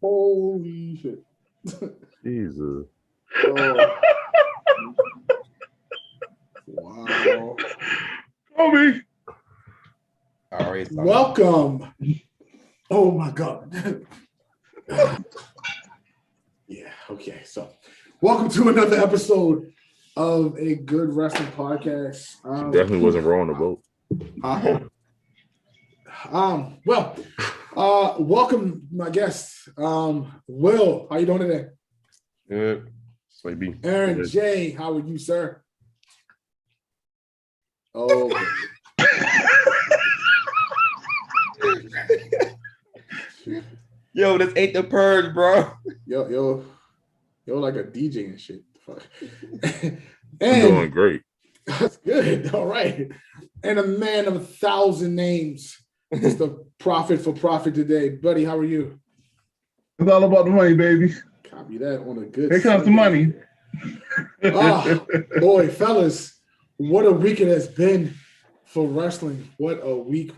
Holy shit. Jesus. Oh. Wow. Kobe. All right. Welcome. Oh my God. Yeah, okay. So welcome to another episode of a Good Wrestling Podcast. Definitely wasn't wrong to vote. Welcome my guests. Will, how you doing today? Good. Maybe. Aaron J, how are you, sir? Oh. Yo, this ain't the purge, bro. Yo, like a DJ and shit. I'm doing great. That's good. All right. And a man of 1,000 names. It's the prophet for profit today. Buddy, how are you? It's all about the money, baby. Copy that on a good Here comes the money. Oh, boy, fellas, what a week it has been for wrestling. What a week.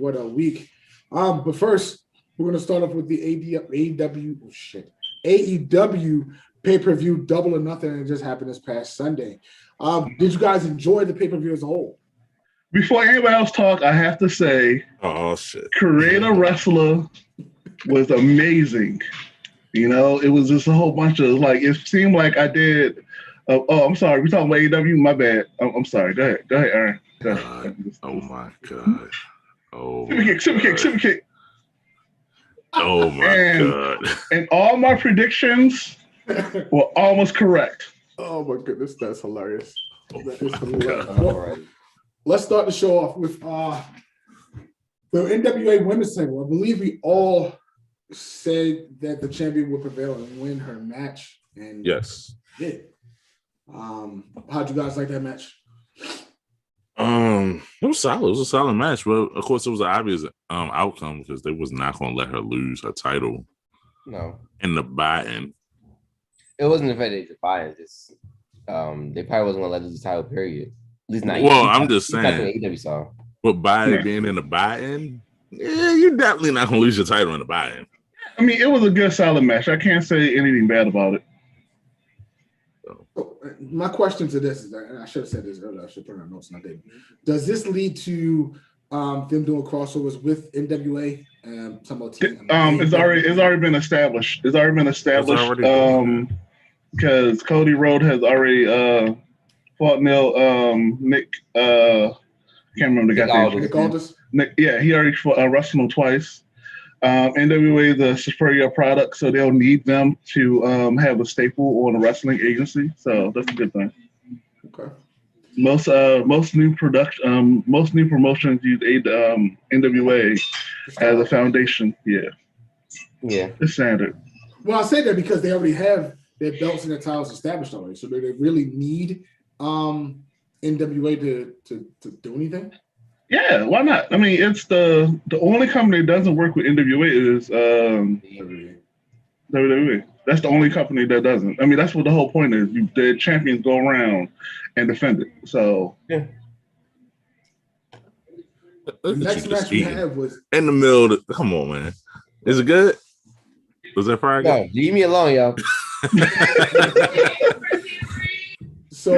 But first, we're going to start off with the AEW pay-per-view Double or Nothing, and it just happened this past Sunday. Did you guys enjoy the pay-per-view as a whole? Before anybody else talk, I have to say, oh shit, Creator Wrestler was amazing. You know, it was just a whole bunch of it seemed like I did. I'm sorry, we're talking about AEW. My bad. I'm sorry. Go ahead, Aaron. Go ahead. Oh my God. Oh. Super kick. Oh my God. And all my predictions were almost correct. Oh my goodness, that's hilarious. That is Oh hilarious. All right. Let's start the show off with the NWA Women's Title. I believe we all said that the champion would prevail and win her match. And yes. Did. How'd you guys like that match? It was solid. It was a solid match, but of course it was an obvious outcome because they was not going to let her lose her title. No. In the buy-in. It wasn't the fact that they buy it. It's they probably wasn't going to let her lose the title. Period. At least not. Well, I'm just saying. AEW saw. But by being in the buy-in, you're definitely not going to lose your title in the buy-in. I mean, it was a good, solid match. I can't say anything bad about it. So, my question to this is, and I should have said this earlier, I should put it on notes, and I didn't. Does this lead to them doing crossovers with NWA and some other team? It's already been established. Because Cody Rhodes has already fought Nick. I can't remember the guy's name. Nick Aldis? Yeah, he already wrestled him twice. NWA is a superior product, so they'll need them to have a staple on a wrestling agency. So that's a good thing. Okay. Most new promotions use NWA as a foundation. Yeah, it's standard. Well, I say that because they already have their belts and their titles established already, so do they really need NWA to do anything? Yeah, why not? I mean, it's the only company that doesn't work with NWA is WWE. That's the only company that doesn't. I mean, that's what the whole point is. The champions go around and defend it. So yeah. The next match we had was in the middle. Come on, man. Is it good? Was that Friday? No, leave me alone, yo. So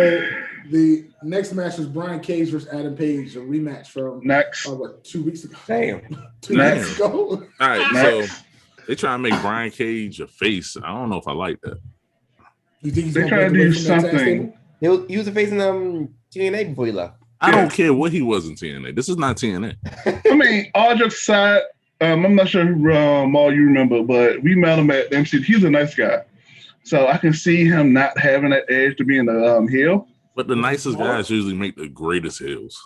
the next match was Brian Cage versus Adam Page, a rematch from 2 weeks ago. Damn. 2 weeks ago. All right, so they try to make Brian Cage a face. I don't know if I like that. You think they're trying to do something? He was facing TNA before he left. I don't care what he was in TNA. This is not TNA. I mean, all jokes aside, I'm not sure all you remember, but we met him at MC. He's a nice guy, so I can see him not having that edge to being a heel. But the nicest guys usually make the greatest heels.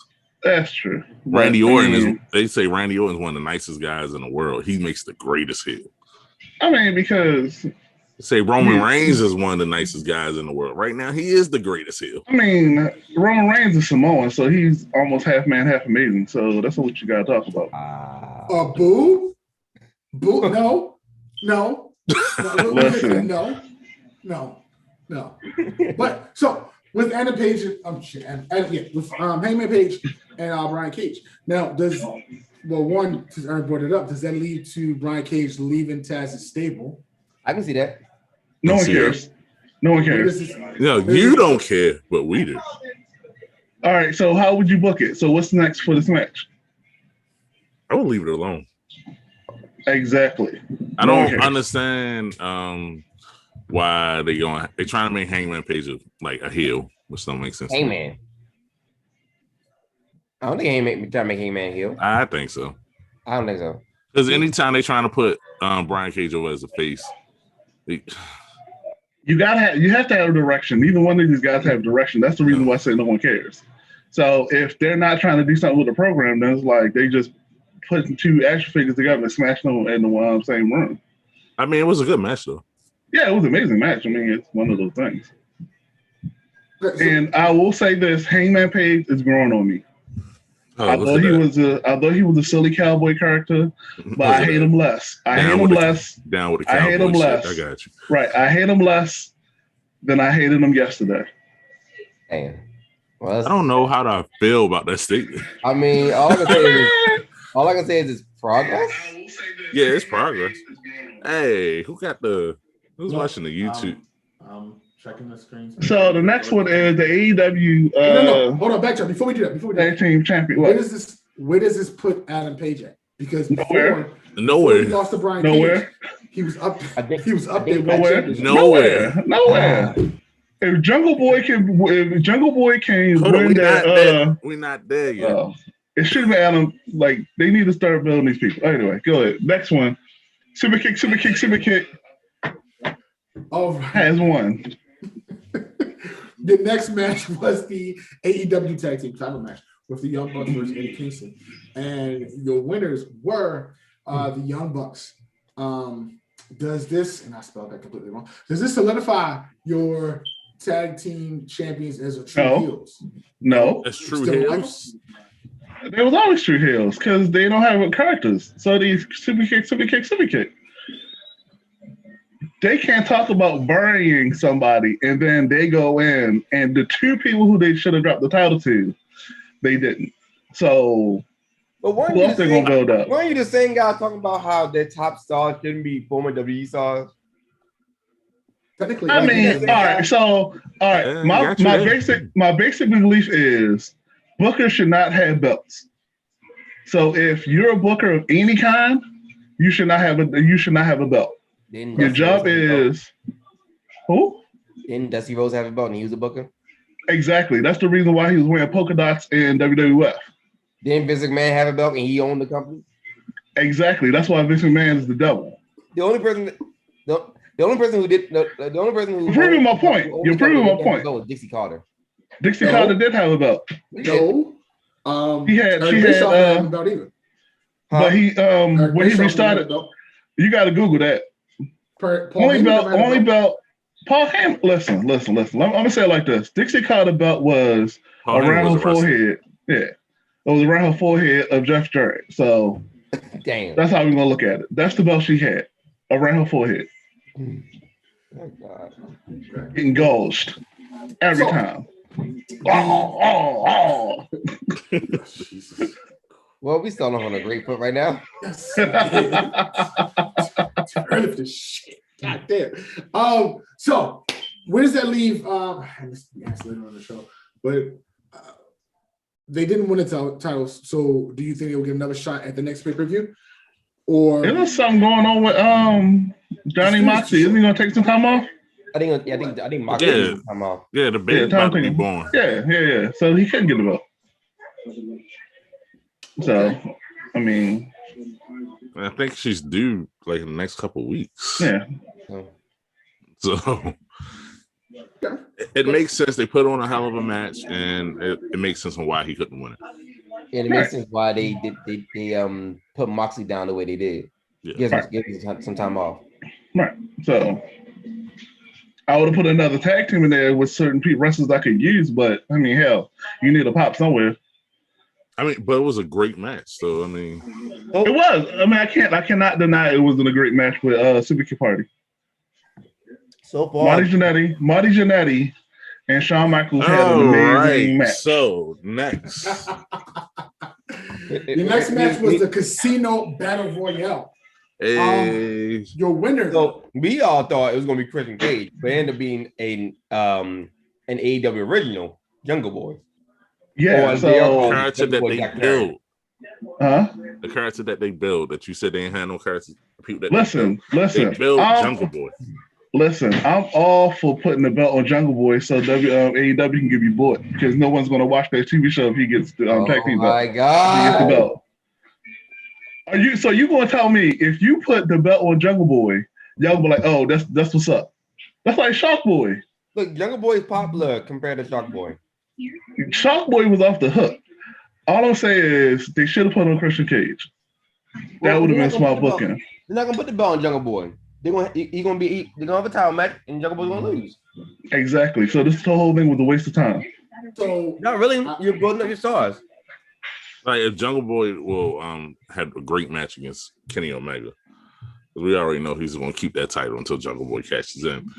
That's true. Randy Orton is. They say Randy Orton is one of the nicest guys in the world. He makes the greatest heel. I mean, because they say Roman Reigns is one of the nicest guys in the world. Right now, he is the greatest heel. I mean, Roman Reigns is Samoan, so he's almost half man, half amazing. So that's what you got to talk about. Boo? No. Listen. No. But so with Adam Page, with Hangman Page and Brian Cage. Now, one, because Aaron brought it up, does that lead to Brian Cage leaving Taz's stable? I can see that. No one see cares. No one cares. You don't care, but we do. All right, so how would you book it? So what's next for this match? I would leave it alone. Exactly. I don't understand why they're trying to make Hangman Page like a heel, which don't make sense. Hangman. I don't think trying to make Hangman heel. I think so. I don't think so. Because anytime they're trying to put Brian Cage over as a face, you have to have direction. Neither one of these guys have direction. That's the reason why I say no one cares. So if they're not trying to do something with the program, then it's like they just put two action figures together and smash them in the same room. I mean, it was a good match though. Yeah, it was an amazing match. I mean, it's one of those things. And I will say this: Hangman Page is growing on me. I thought he was a silly cowboy character, but I hate him less. I hate him less. Down with the cowboy. I hate him less. I got you. Right. I hate him less than I hated him yesterday. Damn. Well, I don't know how to feel about that statement. I mean, all I can say is it's progress. Yeah, it's progress. Hey, who's watching the YouTube? Checking the screen. So the next one is the AEW. No. Hold on, backtrack. Before we do that, tag team champion. Where does this put Adam Page at? Because before he lost to Brian Cage, he was up. He was up there. Nowhere. If Jungle Boy can win that, we're not there yet. It should have been Adam. Like they need to start building these people. Anyway, go ahead. Next one. Super kick. All right. Has won. The next match was the AEW Tag Team title match with the Young Bucks versus Eddie Kingston. And your winners were the Young Bucks. Does this, and I spelled that completely wrong, does this solidify your tag team champions as a true heels? No. As true heels? They was always true heels because they don't have characters. So these super kick. They can't talk about burying somebody and then they go in and the two people who they should have dropped the title to, they didn't. So but who else they gonna build up? Weren't you the same guy talking about how their top stars shouldn't be former WWE stars? Technically, I mean, all right. My basic belief is bookers should not have belts. So if you're a booker of any kind, you should not have a belt. Your job is who? Didn't Dusty Rhodes have a belt and he was a booker? Exactly. That's the reason why he was wearing polka dots in WWF. Didn't Vince McMahon have a belt and he owned the company? Exactly. That's why Vince McMahon is the devil. The only person who You're proving my point. You're proving my point. Was Dixie Carter. Dixie Carter did have a belt. No. He had a belt either. But he when he restarted, you got to Google that. Only belt. Paul Heyman. Listen. I'm gonna say it like this: Dixie Carter belt was around her forehead. Yeah, it was around her forehead of Jeff Jarrett. So, damn, that's how we're gonna look at it. That's the belt she had around her forehead. Oh God, engulfed every time. Well, we starting off on a great foot right now. Yes. Early for this shit. God damn. So where does that leave? This later on the show, but they didn't win the titles. So do you think they'll get another shot at the next pay-per-view? Or there's something going on with Johnny Moxley. Isn't he gonna take some time off? I think Moxley take some time off. Yeah, the baby's about to be born. Yeah. So he couldn't get the belt. So, I mean, I think she's due like in the next couple of weeks. Yeah. So it makes sense. They put on a hell of a match, and it makes sense on why he couldn't win it. And it makes sense why they put Moxley down the way they did. Yeah. Give him some time off. Right. So I would have put another tag team in there with certain wrestlers I could use, but I mean, hell, you need a pop somewhere. I mean, but it was a great match. So I mean, it was. I mean, I cannot deny it wasn't a great match with Super Kick Party. So far, Marty Jannetty and Shawn Michaels had an amazing match. So next, the next match was the Casino Battle Royale. Hey, Your winner. So we all thought it was gonna be Christian Cage, but it ended up being an AEW original, Jungle Boy. Yeah, Or so their the own character Jungle that Boy they Jack Perry. build, huh? the character that they build, that you said they ain't had no characters, people that they Listen. build Jungle Boy. Listen, I'm all for putting the belt on Jungle Boy so AEW can give you Boy because no one's going to watch that TV show if he gets the tag team belt. My He gets the God. belt. So you going to tell me if you put the belt on Jungle Boy, y'all gonna be like, oh, that's what's up. That's like Shark Boy. Look, Jungle Boy is popular compared to Shark Boy. Shark Boy was off the hook. All I'm saying is they should have put on Christian Cage. That would have been smart booking. They're not gonna put the belt on Jungle Boy. They're gonna have a title match and Jungle Boy's gonna lose. Exactly. So this whole thing was a waste of time. So Not really. You're building up your stars. Like if Jungle Boy will have a great match against Kenny Omega, we already know he's going to keep that title until Jungle Boy cashes in.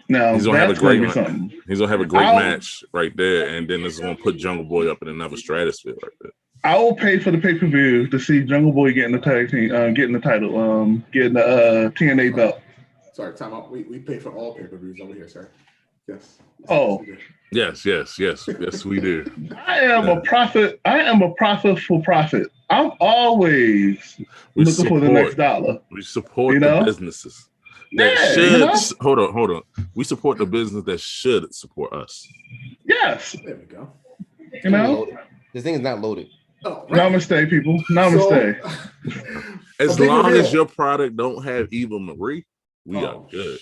Now He's gonna have a great something. He's gonna have a great match right there, and then this is gonna put Jungle Boy up in another stratosphere right there. I will pay for the pay-per-view to see Jungle Boy getting the tag team, getting the title, getting the TNA belt. Sorry, time out. We pay for all pay-per-views over here, sir. Yes. Oh. Yes, we do. I am a prophet. I am a prophet for profit. I'm always looking for the next dollar. We support the businesses that should hold on. We support the business that should support us. Yes. There we go. You know, this thing is not loaded. Oh, right. Namaste, people. Namaste. As long as your product don't have Eva Marie, we are good.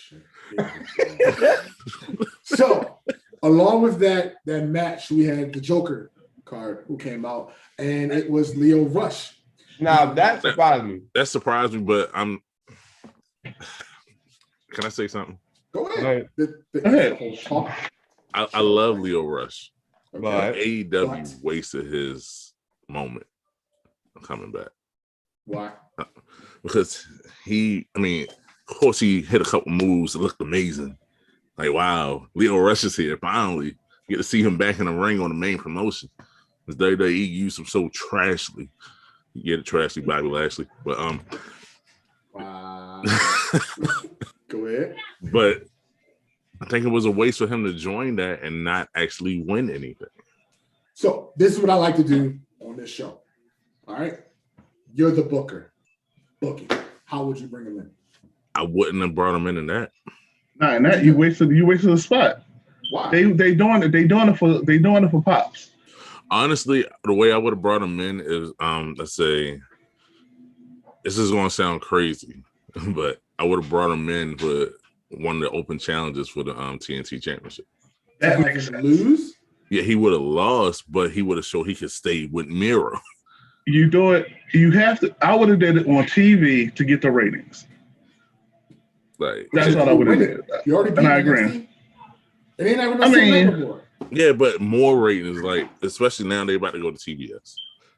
So, along with that match, we had the Joker card who came out, and it was Leo Rush. Now that surprised me. That surprised me, but I'm. Can I say something? Go ahead. I love Leo Rush, but AEW wasted his moment coming back. Why? Because of course, he hit a couple moves that looked amazing. Like, wow, Leo Rush is here. Finally, you get to see him back in the ring on the main promotion. Because WWE used him so trashly. You get it, trashly, Bobby Lashley. But wow. Go ahead. But I think it was a waste for him to join that and not actually win anything. So this is what I like to do on this show. All right, you're the booker. Booking. How would you bring him in? I wouldn't have brought him in that. Nah, and that you wasted the spot. Why? They doing it for pops. Honestly, the way I would have brought him in is let's say this is gonna sound crazy, but I would have brought him in for one of the open challenges for the TNT Championship. That makes sense. Lose? Yeah, he would have lost, but he would have showed he could stay with Miro. You do it. You have to. I would have did it on TV to get the ratings. Like That's what I would have did. You already beat and I agree. It ain't ever before. Yeah, but more ratings, like especially now they about to go to TBS.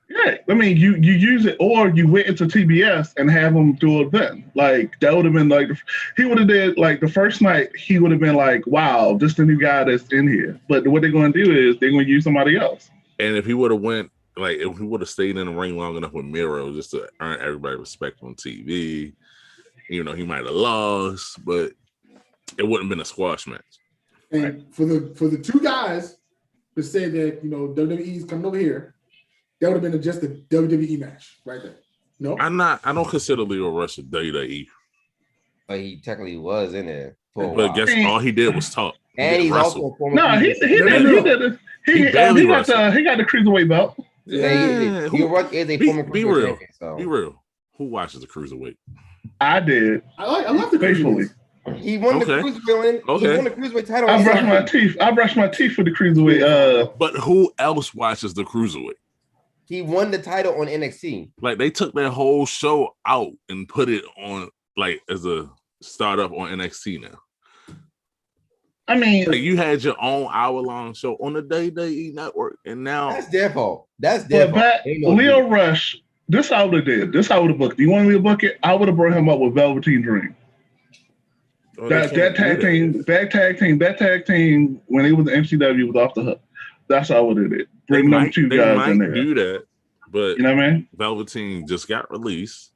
Yeah, you use it, or you went into TBS and have them do it then. Like that would have been like he would have did like the first night. He would have been like, "Wow, this is the new guy that's in here." But what they're going to do is they're going to use somebody else. And if he would have went, like if he would have stayed in the ring long enough with Miro just to earn everybody respect on TV, he might have lost, but it wouldn't have been a squash match. And for the two guys to say that WWE's coming over here, that would have been just a WWE match right there. No, I don't consider Leo Rush a WWE. But he technically was in there. But guess all he did was talk. And he's also a former. No, he did. He got the cruiserweight belt. Yeah, he is a former be real. champion, so. Be real. Who watches the cruiserweight? I did. I love the faithfully. He won the cruiserweight. Okay. He won the cruiserweight title. I brushed my teeth for the cruiserweight. But who else watches the cruiserweight? He won the title on NXT. Like they took that whole show out and put it on like as a startup on NXT now. I mean, like you had your own hour-long show on the WWE Network, and now that's their fault. That's their fault. Leo Rush. This I would have did. This I would have booked. You want me to book it? I would have brought him up with Velveteen Dream. That tag team when it was the MCW was off the hook. That's how I would have did. Bring them two guys in there. Do that, But You know what I mean? Velveteen just got released.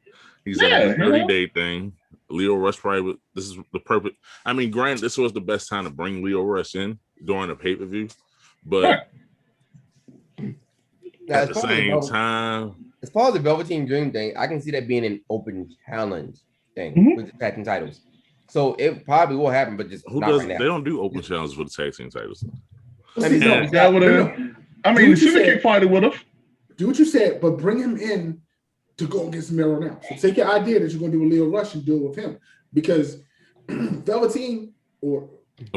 He's Yeah, at a you know? 30-day thing. Leo Rush probably. This is the perfect. I mean, granted, this was the best time to bring Leo Rush in during a pay-per-view, but at the same time, as far as the Velveteen Dream thing, I can see that being an open challenge thing with the tag team titles. So it probably will happen, but just not right now. They don't do open challenges for the tag team titles. Well, I see, mean, no, the Syndicate party would have. Do what you said, but bring him in to go against Miro now. So take your idea that you're going to do with Leo Rush and do it with him, because Velveteen or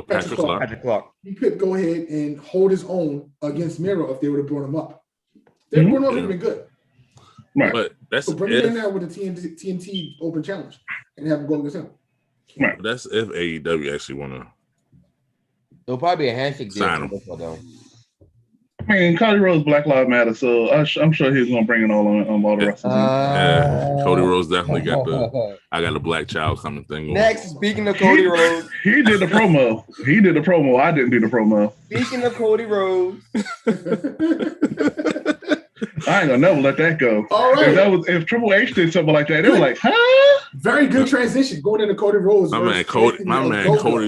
Patrick Clark, he could go ahead and hold his own against Miro if they would have brought him up. They brought him up, it'd been good. Right. But that's so bring him in there with the TNT Open Challenge and have him go against him. Right. That's if AEW actually want to. It'll probably be a handshake deal. Sign him. I mean, Cody Rhodes, Black Lives Matter, so I'm sure he's gonna bring it all on all the wrestlers. Yeah, Cody Rhodes definitely got the "I got a black child coming" thing. Next, speaking of Cody Rhodes, he did the promo. I didn't do the promo. Speaking of Cody Rhodes, I ain't gonna never let that go. All right. If Triple H did something like that, they were like, huh? Very good transition going into Cody Rhodes. My man Cody,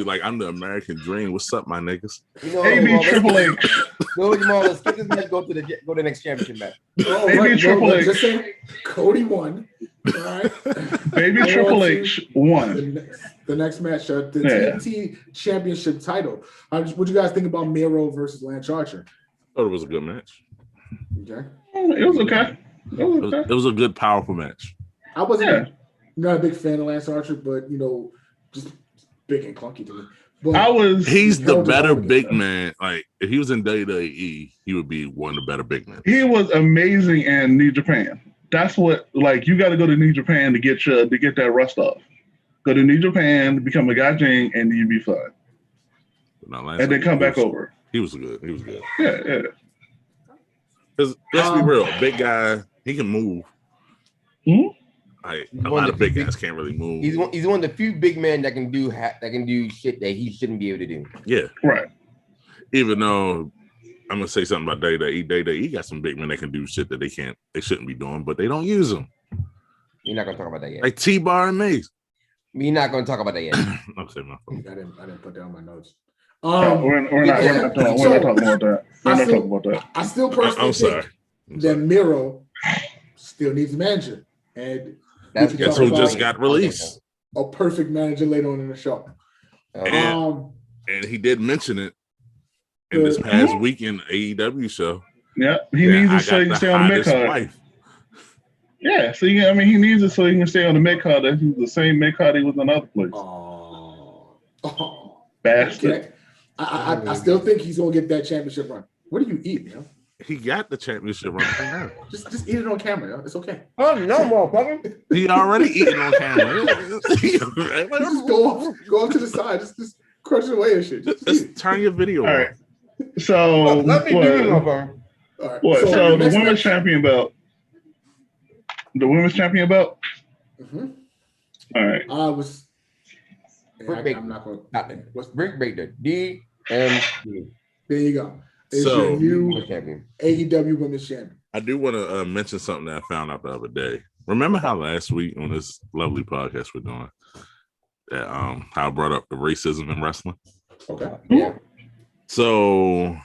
like, I'm the American dream. What's up, my niggas? AB Triple H. Let's skip this match. Go to the next championship match. AB Triple H. Just say Cody won. All right. Baby Triple H won. The next match, the TNT Championship title. What you guys think about Miro versus Lance Archer? I thought it was a good match. Okay. It was okay. It was a good, powerful match. I wasn't not a big fan of Lance Archer, but just big and clunky to me. But he's the better big man. Like, if he was in WWE, he would be one of the better big men. He was amazing in New Japan. That's what, like, you got to go to New Japan to get that rust off. Go to New Japan, become a Gaijin, and you'd be fine. And then come back over. He was good. Yeah. Because let's be real, big guy, he can move. Mm-hmm. Like, a lot of big guys can't really move. He's one of the few big men that can do shit that he shouldn't be able to do. Yeah, right. Even though I'm gonna say something about WWE got some big men that can do shit that they shouldn't be doing, but they don't use them. We're not gonna talk about that yet. Like T-Bar and Mace. We're not gonna talk about that yet. I'm saying my fault. I didn't put down my notes. We're not talking about that. We're not talking about that. I still personally think that Miro still needs a manager, and guess who just got released? A perfect manager later on in the show. And he did mention it in this past weekend AEW show. Yeah, he needs it so he can stay on the mid card. Yeah, so he needs it so he can stay on the mid card. That's the same mid card he was in other place. Bastard. Okay. I still think he's gonna get that championship run. What do you eat, man? He got the championship run right now. Just eat it on camera, yo. It's okay. Oh no, motherfucker! He already eating on camera. Just go off to the side. Just crush it away and shit. Just turn your video on. All right. So let me do it, motherfucker. All right. What? So the women's champion belt. The women's champion belt. Mm-hmm. All right. I'm not going to. What's Brick Baker? DMD. There you go. It's your new AEW Women's Champion. I do want to mention something that I found out the other day. Remember how last week on this lovely podcast we're doing, that how I brought up the racism in wrestling? Okay. Yeah. So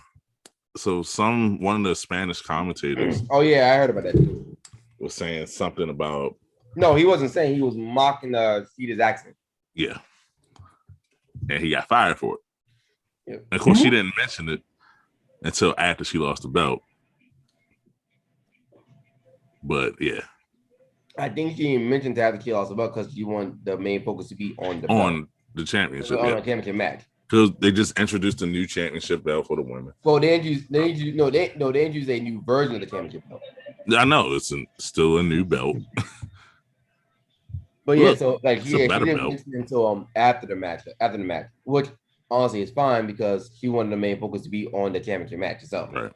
one of the Spanish commentators. Oh yeah, I heard about that. Was saying something about. No, he wasn't saying. He was mocking Ceda's accent. Yeah. And he got fired for it. Yep. And of course, she didn't mention it until after she lost the belt. But yeah, I think she mentioned to have the lost the belt because you want the main focus to be on the championship, on the championship match. Because they just introduced a new championship belt for the women. Well, they introduced a new version of the championship belt. I know it's still a new belt. But yeah, so like she didn't mention until after the match, which honestly is fine because she wanted the main focus to be on the championship match itself. Right.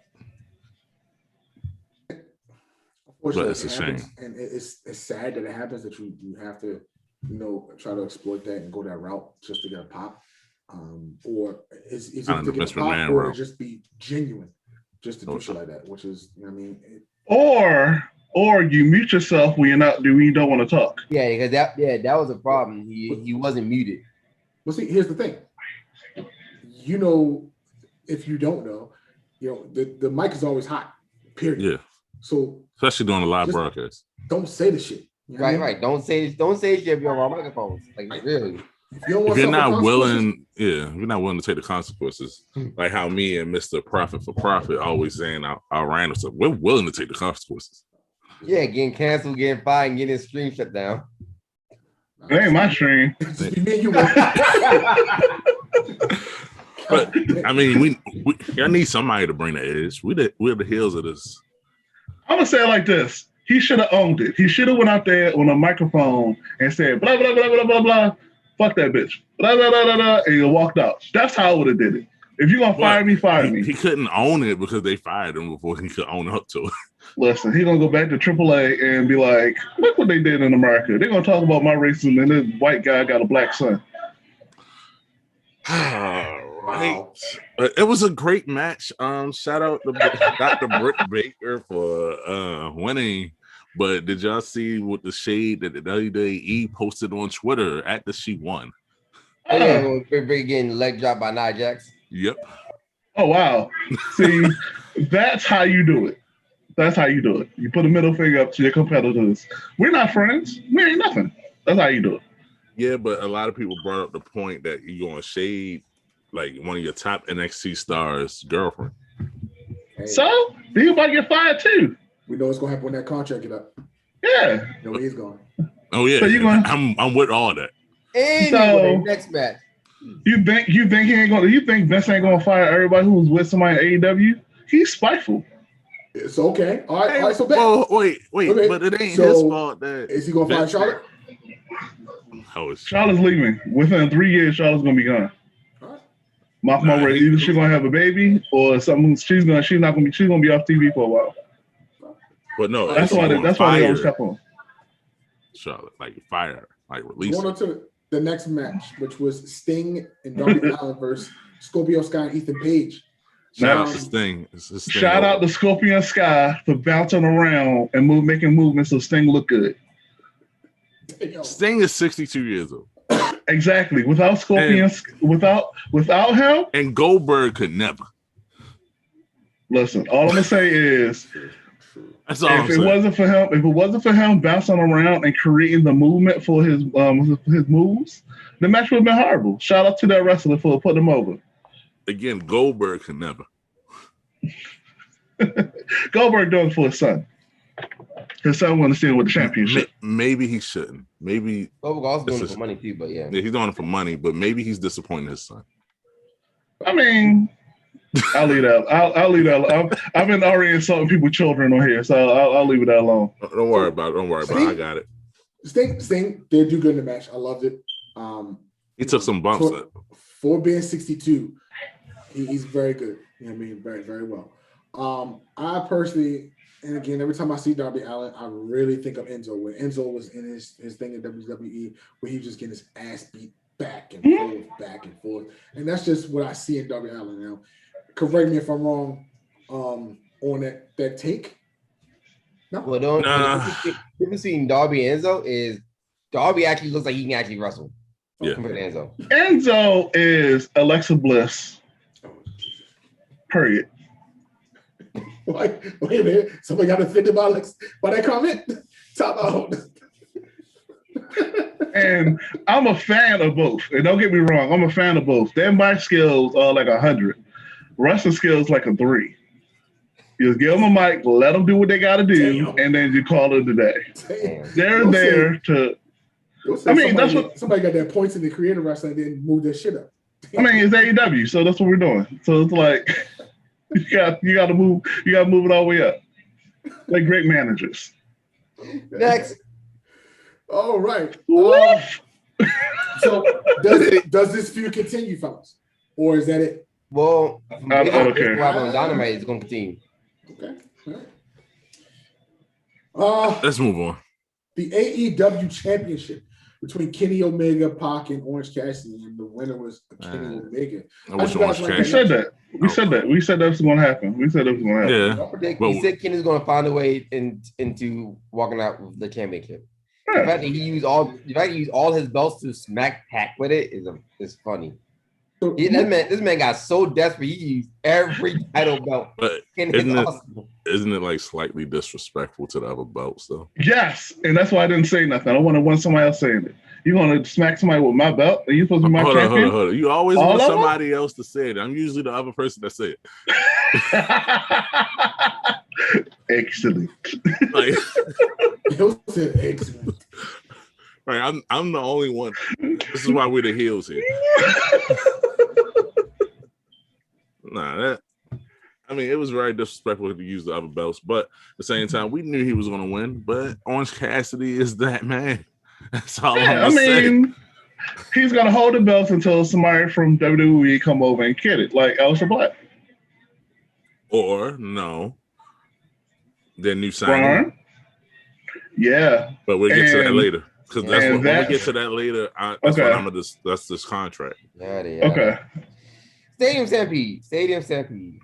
But it's a shame, and it's sad that it happens that you have to try to exploit that and go that route just to get a pop, or is it to get a pop or just be genuine, just to do shit like that, which is Or you mute yourself when you don't want to talk. Yeah, because that was a problem. He wasn't muted. Well, see, here's the thing. You know, if you don't know, you know the mic is always hot. Period. Yeah. So especially during a live broadcast. Don't say the shit. You know right. Don't say shit if you're on microphones. Like really. If you're not willing, if you're not willing to take the consequences, like how me and Mr. Profit for Profit always saying our random stuff, we're willing to take the consequences. Yeah, getting canceled, getting fired, and getting his stream shut down. It ain't my stream. But I mean, I need somebody to bring the edge. We're the heels of this. I'm gonna say it like this: he should have owned it. He should have went out there on a microphone and said blah blah blah blah blah blah. Fuck that bitch. Blah blah blah blah blah, and he walked out. That's how I would have did it. If you're gonna fire me, fire me. He couldn't own it because they fired him before he could own up to it. Listen, he's gonna go back to AAA and be like, "Look what they did in America. They're gonna talk about my racism, and this white guy got a black son." Right. It was a great match. Shout out to Dr. Britt Baker for winning. But did y'all see what the shade that the WWE posted on Twitter after she won? Oh yeah, we're getting leg dropped by Nia Jax. Yep. Oh wow. See, that's how you do it. That's how you do it. You put a middle finger up to your competitors. We're not friends. We ain't nothing. That's how you do it. Yeah, but a lot of people brought up the point that you're going to shade like one of your top NXT stars' girlfriend. Hey. So you about to get fired too. We know what's going to happen when that contract get up. Yeah. You know where he's going. Oh yeah. So I'm with all that. Anyway, next match. You think he ain't gonna? You think Vince ain't gonna fire everybody who's with somebody in AEW? He's spiteful. It's okay. All right. Hey, all right. So wait. Okay. But it ain't his fault that. Is he gonna fire Charlotte? Charlotte's leaving. Within 3 years, Charlotte's gonna be gone. Mark my words. Either she's gonna have a baby or something. She's gonna be off TV for a while. But no, that's why they always kept on. Charlotte, like fire, like release. Going on to the next match, which was Sting and Darby Allin versus Scorpio Sky and Ethan Page. Shout out to Sting. Shout out to Scorpio Sky for bouncing around and making movements so Sting look good. Sting is 62 years old. Exactly. Without Scorpion, without him, and Goldberg could never. Listen, all I'm gonna say is, that's all if it wasn't for him bouncing around and creating the movement for his moves, the match would have been horrible. Shout out to that wrestler for putting him over. Again, Goldberg could never. Goldberg doing it for his son. His son want to see him with the championship. Maybe he shouldn't. Maybe Goldberg also doing it for money too, but yeah, he's doing it for money. But maybe he's disappointing his son. I mean, I'll leave that. I'll leave that. I've been already insulting people's children on here, so I'll leave it that alone. Don't worry about it. I got it. Sting did do good in the match. I loved it. He took some bumps. For being 62, he's very good. You know what I mean? Very, very well. I personally, and again, every time I see Darby Allin, I really think of Enzo. When Enzo was in his thing in WWE, where he was just getting his ass beat back and forth. And that's just what I see in Darby Allin now. Correct me if I'm wrong on that take. No? Well, the difference between Darby and Enzo is Darby actually looks like he can actually wrestle. Yeah. Compared to Enzo. Enzo is Alexa Bliss. Period. Wait a minute. Somebody got offended by that comment? Top out. And I'm a fan of both. And don't get me wrong, I'm a fan of both. Their mic skills are like 100. Wrestling skills like a 3. You just give them a mic, let them do what they got to do, and then you call it a day. They're there to. I mean, that's what somebody got their points in the creative wrestling and then move their shit up. I mean, it's AEW, so that's what we're doing. So it's like you got to move it all the way up. Like great managers. Next. All right. So does this feud continue, fellas, or is that it? Well, I don't care. On Dynamite is going to continue. Okay. All right. Let's move on. The AEW Championship. between Kenny Omega, Pac, and Orange Cassidy, and the winner was Kenny Omega. I wish Orange Cassidy. We said that. We said that. We said that was going to happen. We said that was going to happen. Yeah. He said Kenny's going to find a way into walking out with the championship. Yeah. The fact that he used all his belts to smack Pac with it is funny. This man got so desperate, he used every title belt. But isn't it like slightly disrespectful to the other belts though? Yes, and that's why I didn't say nothing. I don't want somebody else saying it. You're going to smack somebody with my belt, and you're supposed to be my champion? Hold on. You always want somebody else to say it. I'm usually the other person that say it. Excellent. Like, excellent. Right, I'm the only one. This is why we're the heels here. It was very disrespectful to use the other belts, but at the same time, we knew he was going to win. But Orange Cassidy is that man. That's all I'm saying. He's going to hold the belts until somebody from WWE come over and get it, like Aleister Black. Or no, their new signing. Brian? Yeah, but we'll get to that later. Because when we get to that later, that's what I'm going to discuss this contract. Okay. Stadium Stampede.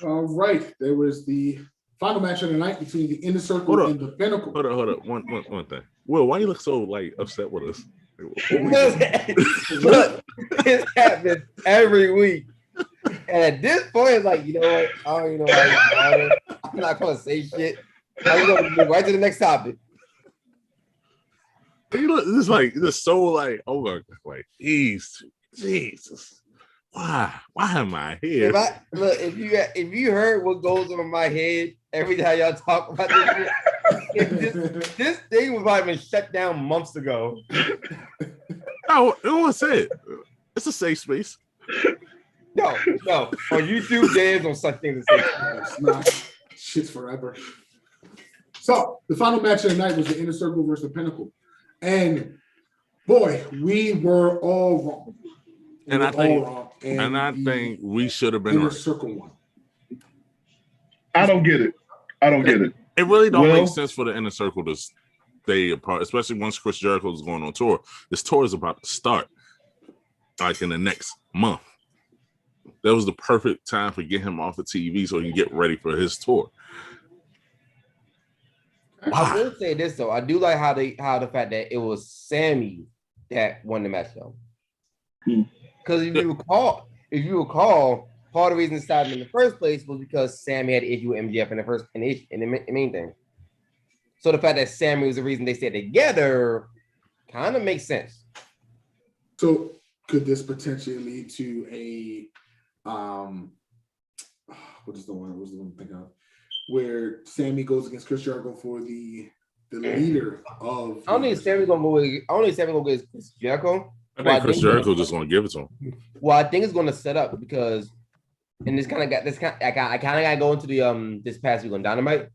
All right. There was the final match of the night between the Inner Circle and the Pinnacle. Hold up. One thing. Will, why you look so upset with us? Look, it happens every week. And at this point, it's like, you know what? I don't even know why I'm not going to say shit. I'm going to move right to the next topic. It's like this so like oh my god, like Jesus, why am I here? If you heard what goes over my head every time y'all talk about this thing was probably been shut down months ago. I don't want to say it. It's a safe space. No. On YouTube, there's no such thing as safe space. It's not. Shit's forever. So the final match of the night was the Inner Circle versus the Pinnacle. And boy, we were all wrong. I think we should have been right. Circle one. I don't get it. It really don't make sense for the Inner Circle to stay apart, especially once Chris Jericho is going on tour. This tour is about to start, like in the next month. That was the perfect time for get him off the TV so he can get ready for his tour. I will say this though, I do like how the fact that it was Sammy that won the match though, because if you recall, part of the reason it started in the first place was because Sammy had an issue with MJF in the main thing. So the fact that Sammy was the reason they stayed together kind of makes sense. So could this potentially lead to a what was the one I'm thinking of? Where Sammy goes against Chris Jericho for the leader of. I don't think Sammy's gonna go against Chris Jericho. I think Chris Jericho just gonna give it to him. Well, I think it's gonna set up because, and I kind of gotta go into the this past week on Dynamite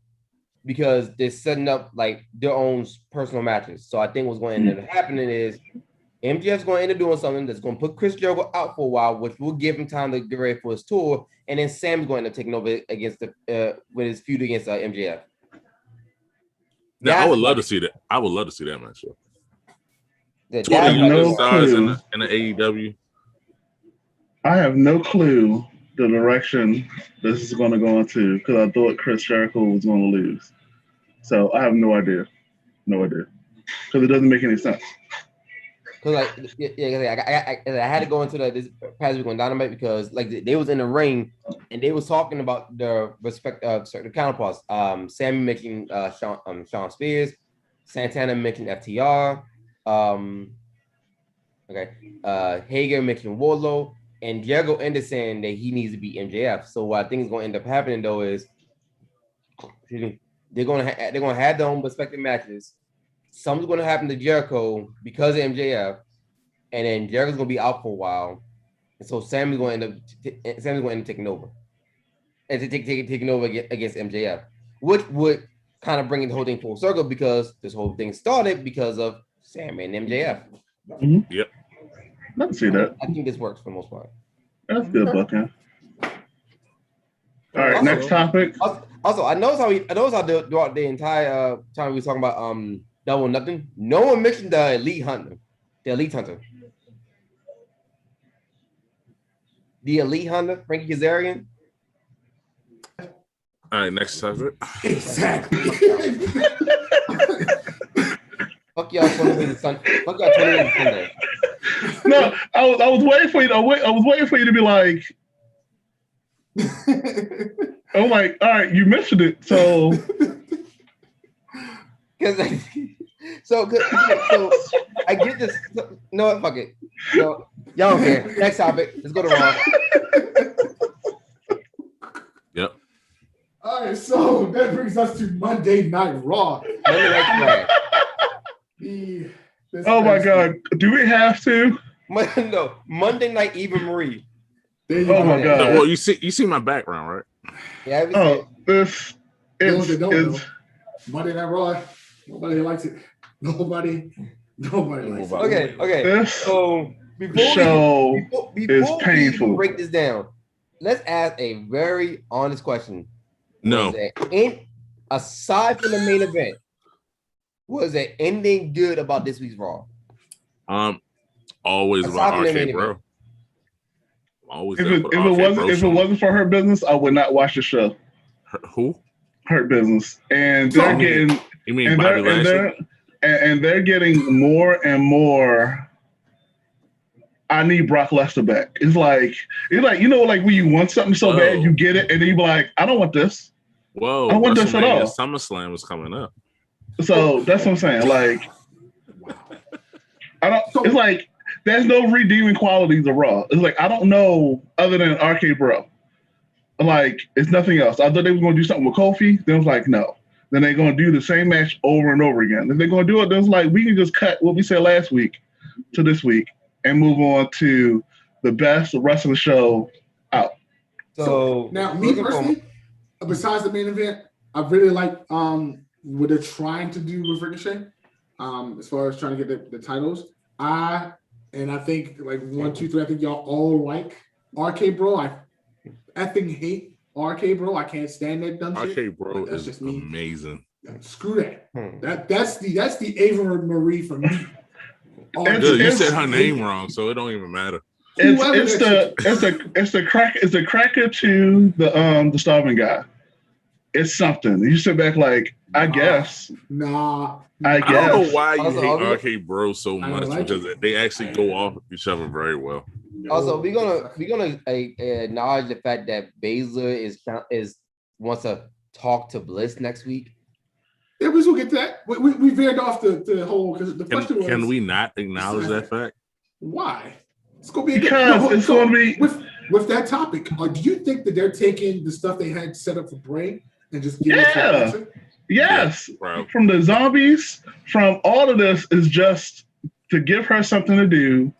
because they're setting up like their own personal matches. So I think what's going to end up happening is MJF's going to end up doing something that's going to put Chris Jericho out for a while, which will give him time to get ready for his tour. And then Sam's going to end up taking over against with his feud against MJF. Yeah, I would love to see that. I would love to see that match. Stars in the AEW. I have no clue the direction this is going to go into because I thought Chris Jericho was going to lose. So I have no idea. Because it doesn't make any sense. Because I had to go into this past week on Dynamite because like they was in the ring and they was talking about the respect of certain counterparts. Sammy mentioned Sean Spears, Santana mentioned FTR, Hager mentioned Wardlow, and Jericho ended saying that he needs to beat MJF. So what I think is going to end up happening though is they're going to have their own respective matches. Something's going to happen to Jericho because of MJF, and then Jericho's going to be out for a while, and so Sammy's going to end up taking over, and taking over against MJF, which would kind of bring the whole thing full circle because this whole thing started because of Sammy and MJF. Mm-hmm. Yep, I can see that. I think this works for the most part. That's good, Buckham. All right, next topic. Also, I noticed how throughout the entire time we were talking about Double nothing. No one mentioned the Elite Hunter. The Elite Hunter. The Elite Hunter, Frankie Kazarian. All right, next subject. Exactly. Fuck y'all 20 Sunday. Fuck y'all 20 Sunday. No, I was waiting for you. I was waiting for you to be like. I'm like, all right, you mentioned it, so. Because so I get this. No, fuck it. No, y'all don't care. Next topic. Let's go to Raw. Yep. All right, so that brings us to Monday Night Raw. Monday Night Oh my God, do we have to? No, Monday Night Eva Marie. Oh my God. Well, you see my background, right? Yeah, Oh, this Those that don't know, is Monday Night Raw. Nobody likes it. Nobody likes it. Okay. this So before show we is painful. break this down, let's ask a very honest question. No. Aside from the main event, was there anything good about this week's Raw? Always Aside about from the Arcade main Bro. event. Always. If it wasn't for her business, I would not watch the show. Who? Hurt Business, and they're getting. You mean And Bobby Lashley? they're getting more and more. I need Brock Lesnar back. It's like like when you want something so bad, you get it, and then you be like, I don't want this. Whoa! I don't want this at all. SummerSlam was coming up. So that's what I'm saying. Like, I don't. It's like there's no redeeming qualities of Raw. It's like I don't know other than Arcade Bro. Like it's nothing else. I thought they were going to do something with Kofi. Then it was like no. Then they're going to do the same match over and over again. If they're going to do it, then it's like we can just cut what we said last week to this week and move on to the best wrestling show out. So now, me personally, besides the main event, I really like what they're trying to do with Ricochet. As far as trying to get the titles, I think like 1, 2, 3. I think y'all all like Arcade Bro. I effing hate Arcade Bro. I can't stand that dumb shit. Arcade Bro that's is just me. amazing. Screw that. That's the Ava Marie for me. Good. You said her name wrong, so it don't even matter. It's the cracker to the starving guy. It's something. You sit back like, I guess. I guess. I don't know why you hate Arcade Bro so much because they actually go off each other very well. Also, we're gonna acknowledge the fact that Baszler is wants to talk to Bliss next week. Yeah, we'll get to that. We veered off the whole because the question was. Can we not acknowledge that fact? Why? It's gonna be it's going to be with that topic. Do you think that they're taking the stuff they had set up for Bray and just giving it to him? Yes, yeah, from the zombies, from all of this is just to give her something to do.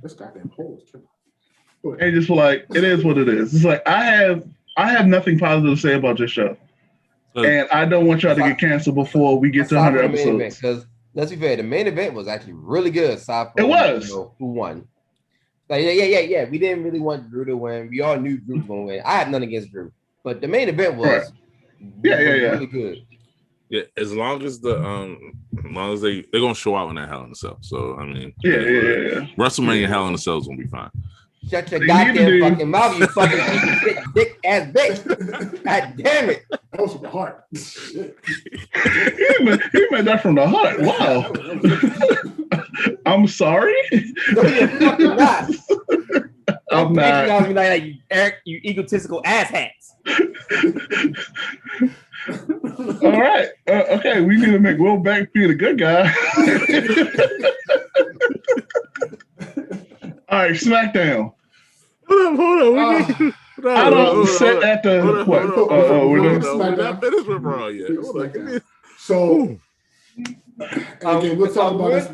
This goddamn pole is killing. And just like it is what it is. It's like I have nothing positive to say about this show, and I don't want y'all to get canceled before we get to 100 episodes. Because let's be fair, the main event was actually really good. Aside from, it was who won. Like yeah. We didn't really want Drew to win. We all knew Drew was gonna win. I have nothing against Drew, but the main event was really good. Yeah, as long as they're gonna show out in that Hell in a Cell. So I mean, yeah. WrestleMania Hell in a Cell is gonna be fine. Shut your goddamn fucking mouth, you fucking piece of shit, dick ass bitch. God damn it. That was from the heart. he meant that from the heart. Wow. I'm sorry. No, you're fucking not. I'm not. Like you egotistical asshats. All right. Okay, we need to make Will Banks be the good guy. All right, Smackdown. Hold on. I don't sit at the what? We're not finished with Raw yet. So again, we'll talk about this.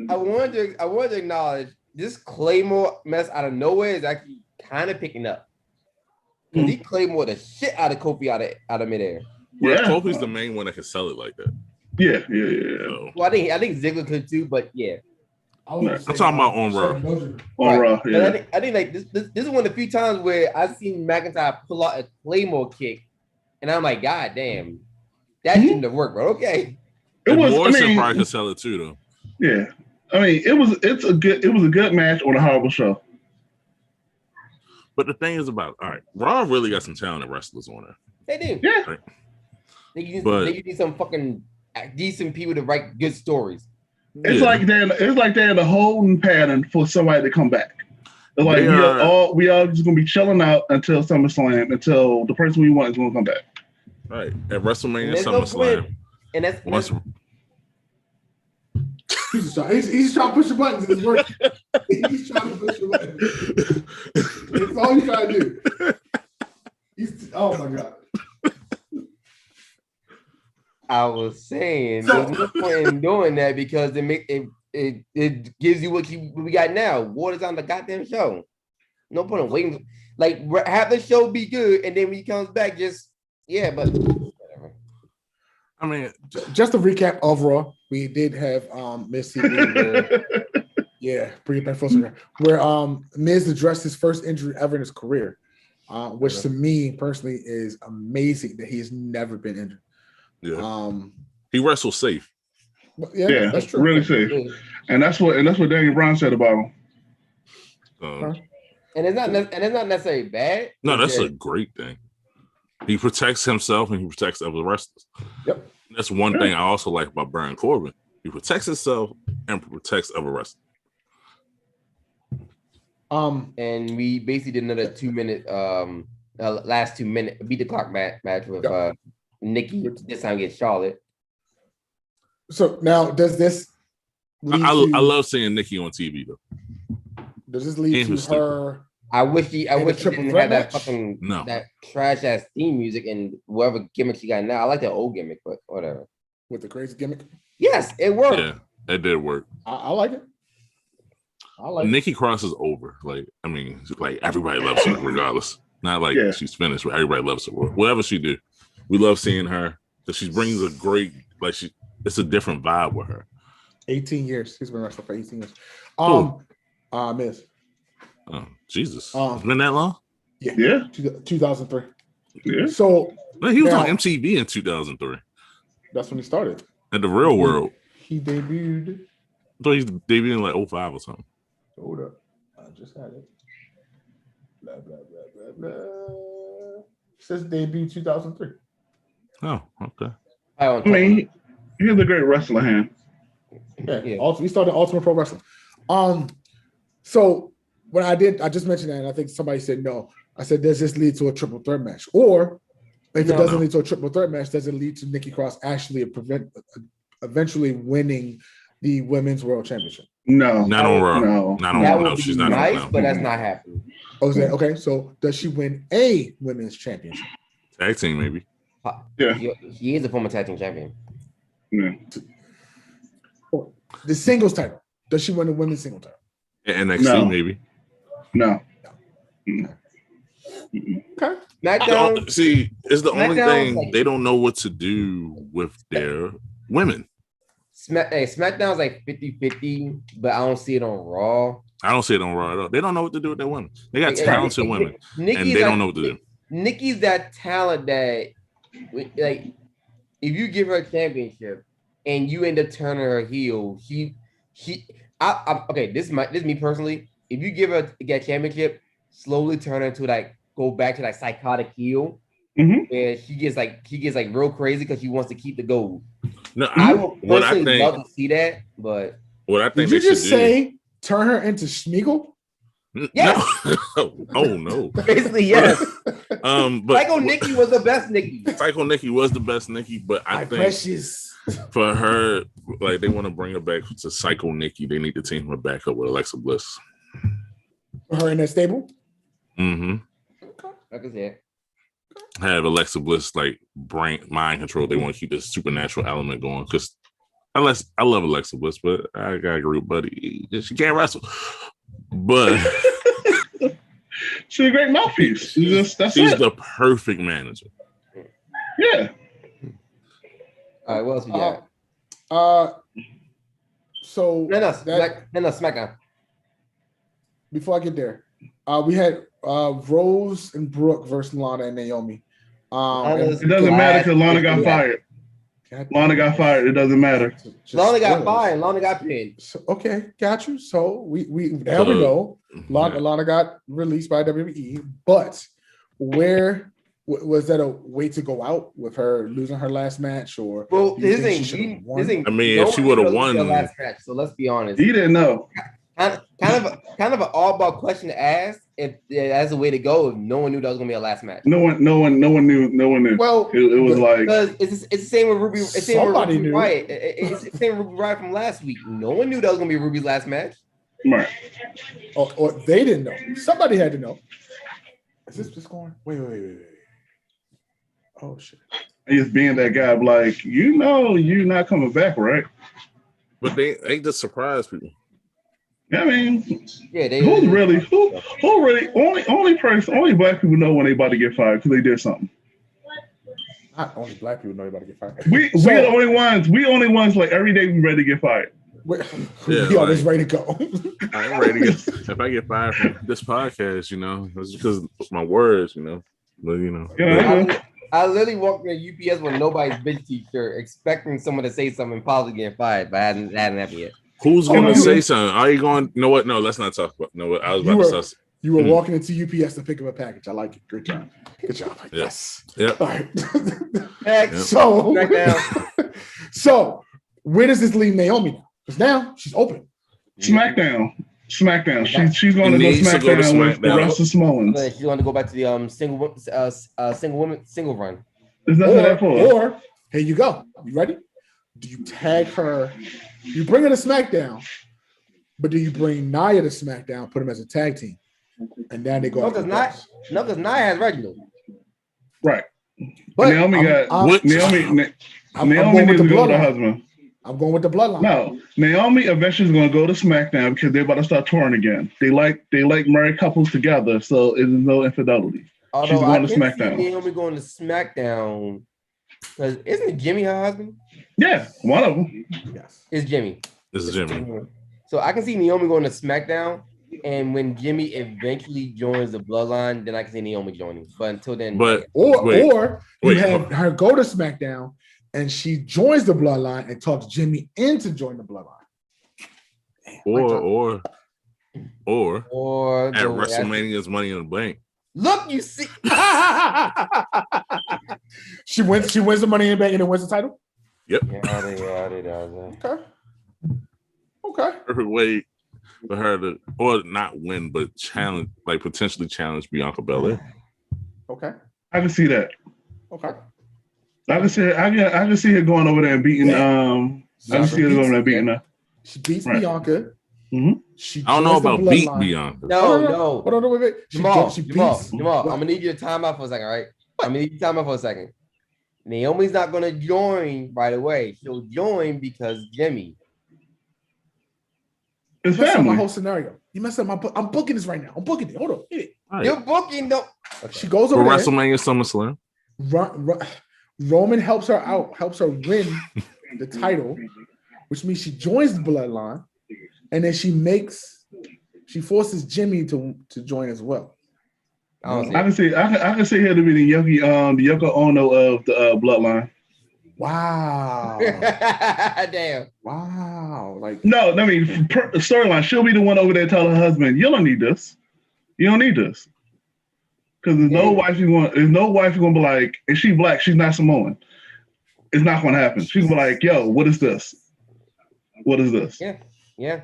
I wanted to acknowledge this Claymore mess out of nowhere is actually kind of picking up. Because he Claymore the shit out of Kofi out of midair. Yeah, Kofi's the main one that can sell it like that. Yeah. So. Well, I think Ziggler could too, but yeah. I'm talking about on Raw. On Raw, yeah. I think like this is one of the few times where I've seen McIntyre pull out a Claymore kick, and I'm like, God damn, that shouldn't have worked, bro. Okay. It was. Morrison probably could sell it too, though. Yeah, I mean, it was a good match on a horrible show. But the thing is about Raw really got some talented wrestlers on there. They do. Yeah. Right? They need some fucking decent people to write good stories. It's like they're in a holding pattern for somebody to come back. It's like we are just gonna be chilling out until SummerSlam, until the person we want is gonna come back. Right. At WrestleMania, SummerSlam. And that's He's trying to push the buttons. It's working. He's trying to push the buttons. That's all he's trying to do. Oh my god. I was saying there's no point in doing that because it gives you what we got now. Water's on the goddamn show. No point in waiting. Like have the show be good, and then when he comes back, but whatever. I mean, just to recap overall, we did have Miz TV bring it back full circle, where Miz addressed his first injury ever in his career, which to me personally is amazing that he's never been injured. Yeah, he wrestles safe. Yeah, that's true. Really safe, and that's what Daniel Bryan said about him. And it's not necessarily bad. No, that's a great thing. He protects himself and he protects other wrestlers. Yep, that's one thing I also like about Baron Corbin. He protects himself and protects other wrestlers. And we basically did another 2-minute, last 2 minute beat the clock match with Nikki. This time against Charlotte. So now, does this? I love seeing Nikki on TV though. Does this lead to her? I wish she didn't have that fucking that trash ass theme music and whatever gimmick she got now. I like that old gimmick, but whatever. With the crazy gimmick. Yes, it worked. Yeah, it did work. I like it. Nikki Cross is over. Like, I mean, like everybody loves her regardless. Not like she's finished, but everybody loves her. Whatever she do, we love seeing her. Because she brings a great, it's a different vibe with her. 18 years. She's been wrestling for 18 years. Miz. Oh, Jesus. It's been that long? Yeah. 2003. Yeah. So he was on MTV in 2003. That's when he started. At the Real World. He debuted. I thought he debuted in like 05 or something. Hold up. I just had it. Blah, blah, blah, blah, blah. It says debut 2003. Oh, okay. I mean, he's a great wrestler, hand. Yeah. We started Ultimate Pro Wrestling. So when I just mentioned that, and I think somebody said no. I said, does this lead to a triple threat match? Or if it doesn't lead to a triple threat match, does it lead to Nikki Cross actually eventually winning the Women's World Championship? No. Not on Raw. No. Not on Raw. No, she's not nice, on Raw. But that's not happening. Oh, is that okay? So does she win a Women's Championship? Tag team, maybe. Yeah. He is a former tag team champion. Yeah. The singles title. Does she win the women's single title? NXT, maybe. No. Okay. SmackDown. See, it's the only thing like, they don't know what to do with their women. SmackDown's like 50-50, but I don't see it on Raw. I don't see it on Raw at all. They don't know what to do with their women. They got talented women, and they don't know what to do. Nikki's that talent that, like, if you give her a championship and you end up turning her heel, okay, this is me personally. If you give her a championship, slowly turn her into go back to psychotic heel, where she gets real crazy because she wants to keep the gold. No, I would personally love to see that, but what I think did you just say turn her into Schmeagle? Yes. No. Oh no. Basically, yes. But Psycho Nikki was the best Nikki. Psycho Nikki was the best Nikki, but I think precious. For her, they want to bring her back to Psycho Nikki. They need to team her back up with Alexa Bliss. Her in that stable? Mm-hmm. Like I said. Have Alexa Bliss mind control. They want to keep this supernatural element going because I love Alexa Bliss, but I gotta agree with Buddy. She can't wrestle. But she's a great mouthpiece. She's the perfect manager. Yeah. All right, what else we got? So SmackDown. Before I get there, we had Rose and Brooke versus Lana and Naomi. It doesn't matter because Lana got fired. Lana got fired. It doesn't matter. Lana got fired and Lana got pinned. So, okay, got you. So we now we know Lana got released by WWE, but where was that a way to go out with her losing her last match? Or well, his thing. I mean, if she would have won the last match, so let's be honest. He didn't know. Kind of an all-about question to ask. If as a way to go, if no one knew that was gonna be a last match. No one knew. Well, it was like because it's the same with Ruby. It's the same with somebody Ruby knew. Riott. It's the same with Ruby Riott from last week. No one knew that was gonna be Ruby's last match. right. or they didn't know. Somebody had to know. Is this just going? Wait. Oh shit! Just being that guy, like you're not coming back, right? But they just surprise people. I mean, Yeah, they who really only black people know when they about to get fired because they did something. Not only black people know they about to get fired. We are the only ones. We only ones like every day we ready to get fired. We Yeah, always ready to go. I'm ready to get. If I get fired from this podcast, it's because of my words, But Yeah. I literally walked in UPS with nobody's bitch t-shirt, expecting someone to say something positive getting fired, but I hadn't happened yet. Who's going Oh, to say something? Are you going? You know what? No, let's not talk about. No, what I was about to say. You were walking into UPS to pick up a package. I like it. Good job. Good job. Yeah. Yes. Yeah. All right. Next. So where does this leave Naomi now? Because now she's open. Smackdown. She's going to go Needs to go to Smackdown with the SmackDown. rest of Smollins. She's going to go back to the single run. There's nothing that for. Or here you go. You ready? Do you tag her? You bring her to SmackDown, but do you bring Nia to SmackDown, put them as a tag team, and then they go? No, because Nia has Reginald. Right. But Naomi I'm Naomi going with needs the to go with her bloodline. husband. I'm going with the bloodline. No, Naomi eventually is going to go to SmackDown because they're about to start touring again. They like married couples together, so there's no infidelity. Although She's going I to can SmackDown. see Naomi going to SmackDown because isn't Jimmy her husband? Yeah, one of them. Yes. It's Jimmy. This is Jimmy. So I can see Naomi going to SmackDown, and when Jimmy eventually joins the Bloodline, then I can see Naomi joining. But until then, Or you wait, have her go to SmackDown and she joins the bloodline and talks Jimmy into joining the bloodline. Or or at WrestleMania's Money in the Bank. look, you see, she wins the Money in the Bank and then wins the title. Yep. Okay. Perfect way for her to, or not win, but challenge, like potentially challenge Bianca Belair. Okay. I can see that. Okay. I can see her going over there and beating. I can see her going over there and beating her. She beats Right. Bianca. Mm-hmm. She I don't know joins the about beat bloodline. Bianca. no. Hold on, wait. Jamal, She Jamal, beats. I'm gonna need you to time out for a second, right? I'm gonna need you to time out for a second. Naomi's not gonna join right away. She'll join because Jimmy. It's You messed up my family. whole scenario. You messed up my book. I'm booking this right now. I'm booking it. Hold on. Hit it. Right. You're booking no. She goes For over there. WrestleMania SummerSlam. Roman helps her out, helps her win the title, which means she joins the bloodline, and then she forces Jimmy to join as well. I don't I see can see her to be the Yoko Ono of the bloodline. Wow. it. Damn. Wow. Like No, I mean storyline. She'll be the one over there telling her husband, "You don't need this. You don't need this." Because there's no wife who's going to be like, and she black, she's not Samoan. It's not going to happen. She's going to be like, "Yo, what is this? What is this?" Yeah.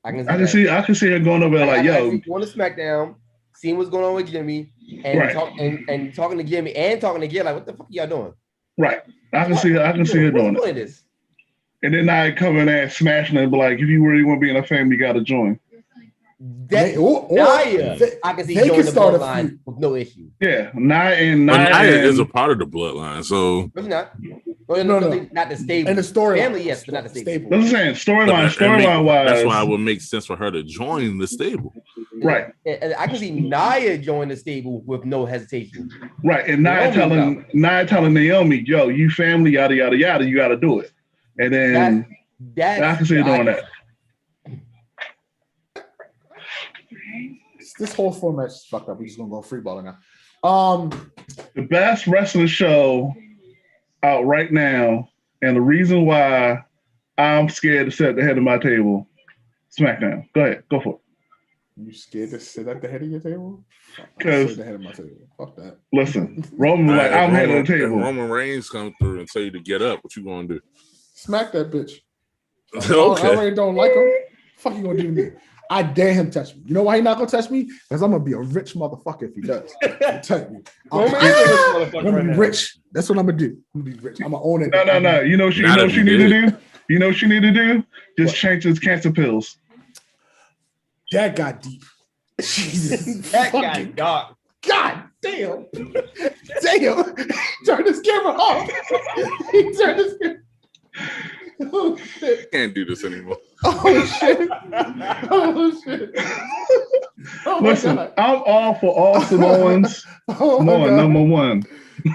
I can I can see her going over there like, "Yo, going to SmackDown, seeing what's going on with Jimmy, and Right. and talking to Jimmy and talking to Gil, like, what the fuck y'all doing? right." I can see her doing What's it. this? And then I come in there and smashing it and be like, "If you really want to be in a family, you got to join." or Nia, they- I can see they joining can the start a bloodline feud. with no issue. Yeah, But Nia is a and part of the bloodline, so But not. No. Not the stable. And the story Family, yes, but not the stable. that's what I'm saying. but Storyline wise, that's why it would make sense for her to join the stable. right, And I can see Nia join the stable with no hesitation. right. And Nia telling Naomi, "Yo, you family, yada yada yada. You got to do it." And then I can see her doing that. This whole format is fucked up. We're just gonna go free balling now. The best wrestling show out right now And the reason why I'm scared to sit at the head of my table, SmackDown. Go ahead, go for it. You scared to sit at the head of your table? Because at the head of my table. Fuck that. listen, Roman was like, I'm head of the If table. Roman Reigns come through and tell you to get up, what you gonna do? Smack that bitch. I Okay. already don't like him. Fuck you gonna do to me? I dare him touch me. You know why he not gonna touch me? Because I'm gonna be a rich motherfucker if he does. I'm telling you. I'm gonna be rich. That's what I'm gonna do. I'm gonna be rich. I'm gonna own it. No. You know what she need to do? You know what she need to do? Just change his cancer pills. That got deep. Jesus. That got dark. God damn. Damn. Turn this camera off. He turned this camera. Oh shit. Can't do this anymore. Oh shit. Oh shit. Oh my Listen, God. I'm all for all Samoans. Oh my Samoa God. number one.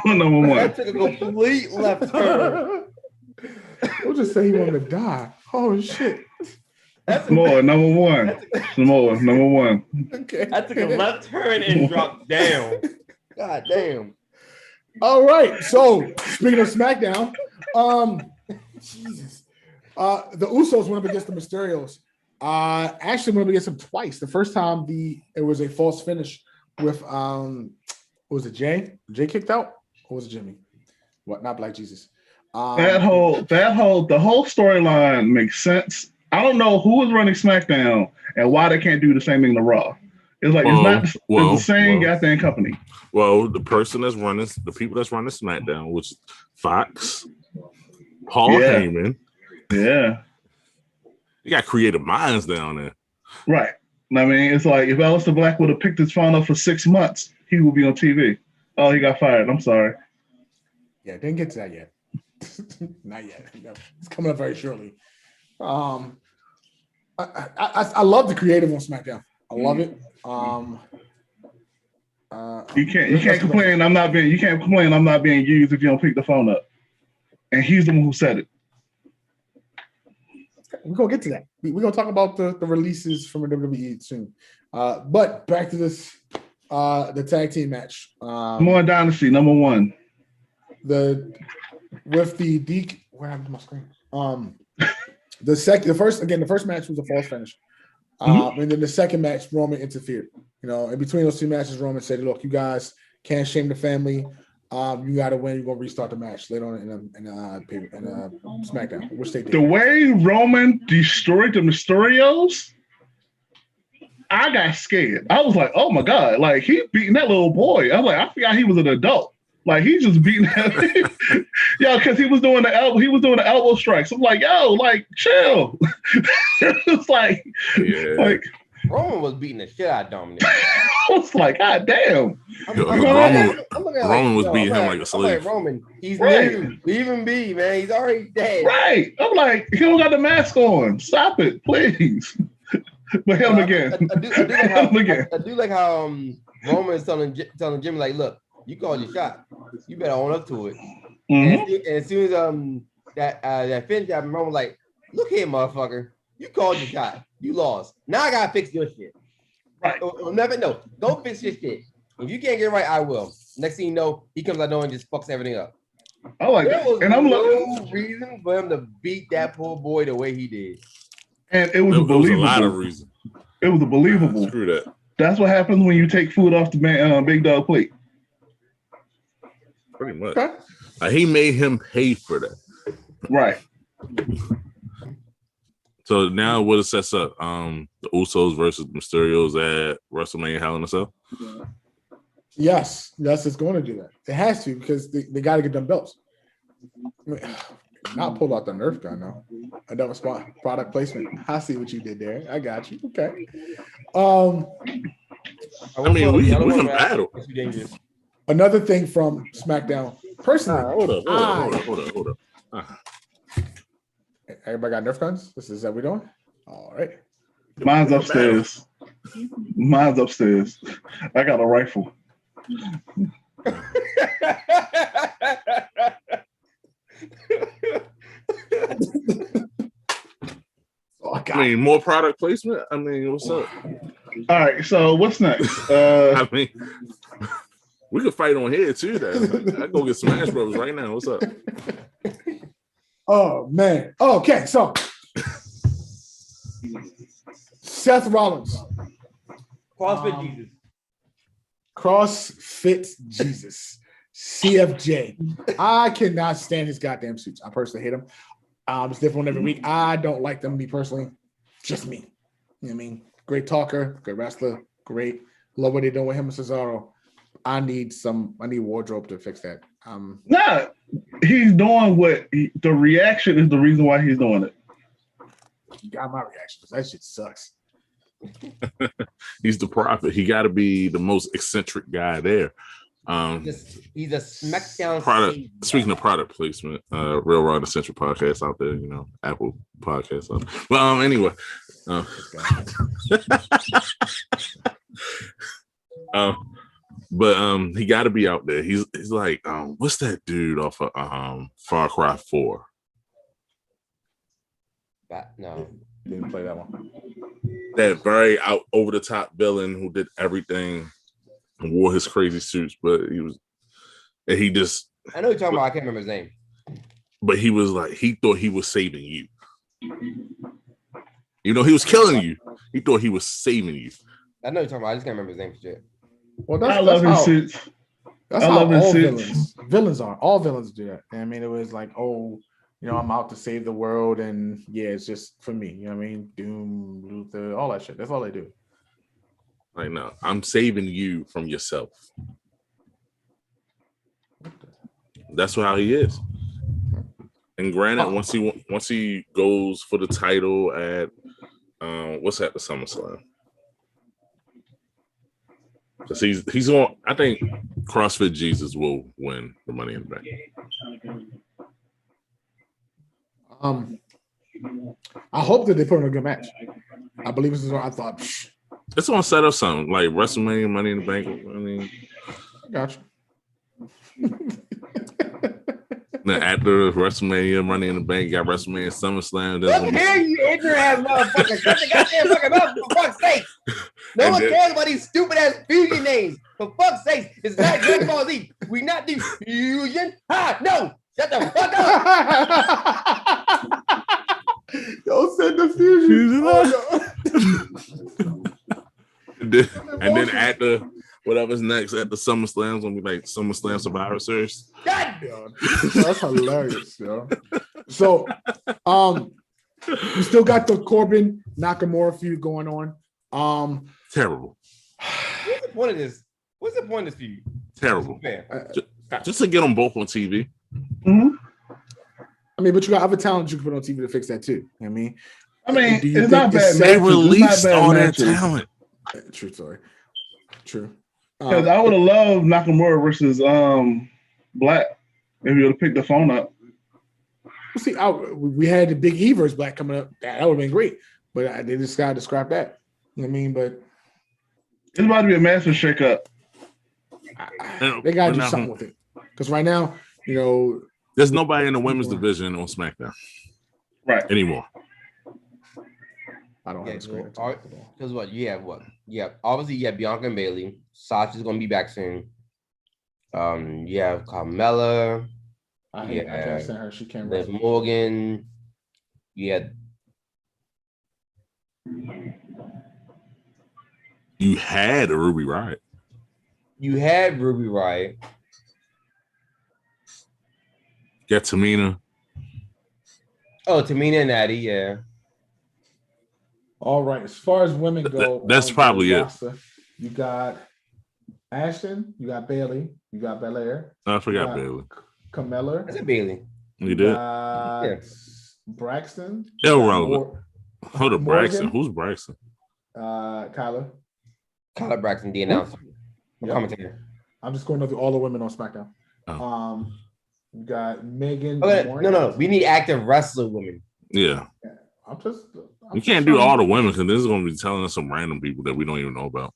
Number one. That took a complete left turn. We'll just say he wanted to die. Oh shit. Samoa number one. Samoa number one. Okay. I took a left turn and dropped down. God damn. All right. So speaking of SmackDown, Jesus. The Usos went up against the Mysterios. Actually went up against them twice. The first time it was a false finish with was it Jay? Jay kicked out? Or was it Jimmy? What? Not Black Jesus. The whole storyline makes sense. I don't know who is running SmackDown and why they can't do the same thing to Raw. It's like it's the same goddamn company. Well, the people that's running SmackDown, which is Fox, Paul Heyman. Yeah. You got creative minds down there. Right. I mean, it's like if Aleister Black would have picked his phone up for 6 months, he would be on TV. Oh, he got fired. I'm sorry. Yeah, didn't get to that yet. Not yet. No, it's coming up very shortly. I love the creative on SmackDown. I love it. You can't complain. You can't complain. I'm not being used if you don't pick the phone up. And he's the one who said it. We're gonna get to that. We're gonna talk about the releases from WWE soon. But back to this the tag team match. More Dynasty number one. Where happened to my screen? The first match was a false finish. And then the second match, Roman interfered. You know, in between those two matches, Roman said, "Look, you guys can't shame the family. You got to win. You're gonna restart the match later on in SmackDown," which they did. The way Roman destroyed the Mysterios, I got scared. I was like, "Oh my God!" Like he beating that little boy. I was like, I forgot he was an adult. Like he just beating that, because he was doing the elbow strikes. I'm like, yo, like chill. It's like, like Roman was beating the shit out of Dominic. I was like, God damn. Roman was beating him like a slave. Roman, he's right. new. Leave him be, man. He's already dead. Right. I'm like, he don't got the mask on. Stop it, please. But hit him again. I do like how Roman is telling Jimmy, like, look, you called your shot. You better own up to it. And as soon as that finish happened, Roman was like, look here, motherfucker. You called your shot. You lost. Now I gotta fix your shit. Right. Don't fix your shit. If you can't get it right, I will. Next thing you know, he comes out there and just fucks everything up. I like that. And I'm no reason for him to beat that poor boy the way he did. And it was believable. There was a lot of reasons. It was believable. Screw that. That's what happens when you take food off the big dog plate. Pretty much. He made him pay for that. Right. So now what it sets up? The Usos versus Mysterios at WrestleMania Hell in a Cell? Yes, it's going to do that. It has to because they got to get them belts. Not pull out the Nerf gun now. Another spot product placement. I see what you did there. I got you. Okay. We can battle. Another thing from SmackDown. Personally, hold up. Everybody got Nerf guns? This is that we doing? All right. Mine's upstairs. I got a rifle. I mean, more product placement? I mean, what's up? All right, so what's next? I mean, we could fight on here too. I go get Smash Brothers right now. What's up? Oh man. Okay, so Seth Rollins. CrossFit Jesus. CrossFit Jesus. CFJ. I cannot stand his goddamn suits. I personally hate him. It's different every week. I don't like them, me personally. Just me. You know what I mean? Great talker, good wrestler, great. Love what they're doing with him and Cesaro. I need wardrobe to fix that. Nah, he's doing the reaction is the reason why he's doing it. You got my reaction. That shit sucks. He's the prophet. He got to be the most eccentric guy there. He's a Smackdown. Speaking of product placement, Real Raw and Central podcast out there, Apple Podcasts. Well, anyway. But he got to be out there. He's like, what's that dude off of Far Cry 4? No, didn't play that one. That very out over the top villain who did everything and wore his crazy suits, but I know you're talking about. I can't remember his name. But he was like, he thought he was saving you. He was killing you. He thought he was saving you. I know you're talking about. I just can't remember his name for shit. Well, I love his suits. That's how all villains are. All villains do that. I mean, it was like, I'm out to save the world, and it's just for me. You know what I mean? Doom, Luther, all that shit. That's all they do. Like, no, I'm saving you from yourself. That's how he is. And granted, once he goes for the title at what's at the SummerSlam, because he's on. I think CrossFit Jesus will win the Money in the Bank. I hope that they put on a good match. I believe this is what I thought. It's gonna set up something like WrestleMania, Money in the Bank. I mean, gotcha. Then after WrestleMania, Money in the Bank, you got WrestleMania, SummerSlam. Look here, you ignorant ass motherfucker! Shut the goddamn fucking mouth, for fuck's sake! No one cares about these stupid ass fusion names. For fuck's sake, it's not Dragon Ball Z. We not the fusion. No, shut the fuck up. Don't send the fusion. And then at the whatever's next at the SummerSlam, it's gonna be like SummerSlam Survivor Series. God, that's hilarious, yo. So, we still got the Corbin Nakamura feud going on. Terrible. What's the point of this? What's the point of this feud? Terrible. Just to get them both on TV. Mm-hmm. I mean, but you got other talent you can put on TV to fix that too. I mean, it's not bad. They released all that talent. True story. True. Because I would have loved Nakamura versus Black if you would have picked the phone up. See, we had the Big E versus Black coming up. That would have been great, but they just got to scrap that. You know what I mean? But it's about to be a massive shakeup. They got to do something with it because right now, there's nobody in the women's division on SmackDown, right anymore. I don't have a screen. Because what? You have what? Yeah, obviously you have Bianca and Bailey. Sasha's gonna be back soon. You have Carmella. I can't send her. She can't. There's Morgan. You had a Ruby Riott. You had Ruby Riott. Got Tamina. Oh, Tamina and Natty, yeah. All right. As far as women go, that's probably it. You got Ashton, you got Bailey, you got Belair. I forgot Bailey. Carmella. That's a Bailey. You did. Braxton. Irrelevant. Hold up, Braxton. Who's Braxton? Kyla. Kyla Braxton, the announcer. Commentator. I'm just going through all the women on SmackDown. Oh. You got Megan. Okay, no. We need active wrestler women. Yeah. I'm you can't do all the women because this is going to be telling us some random people that we don't even know about.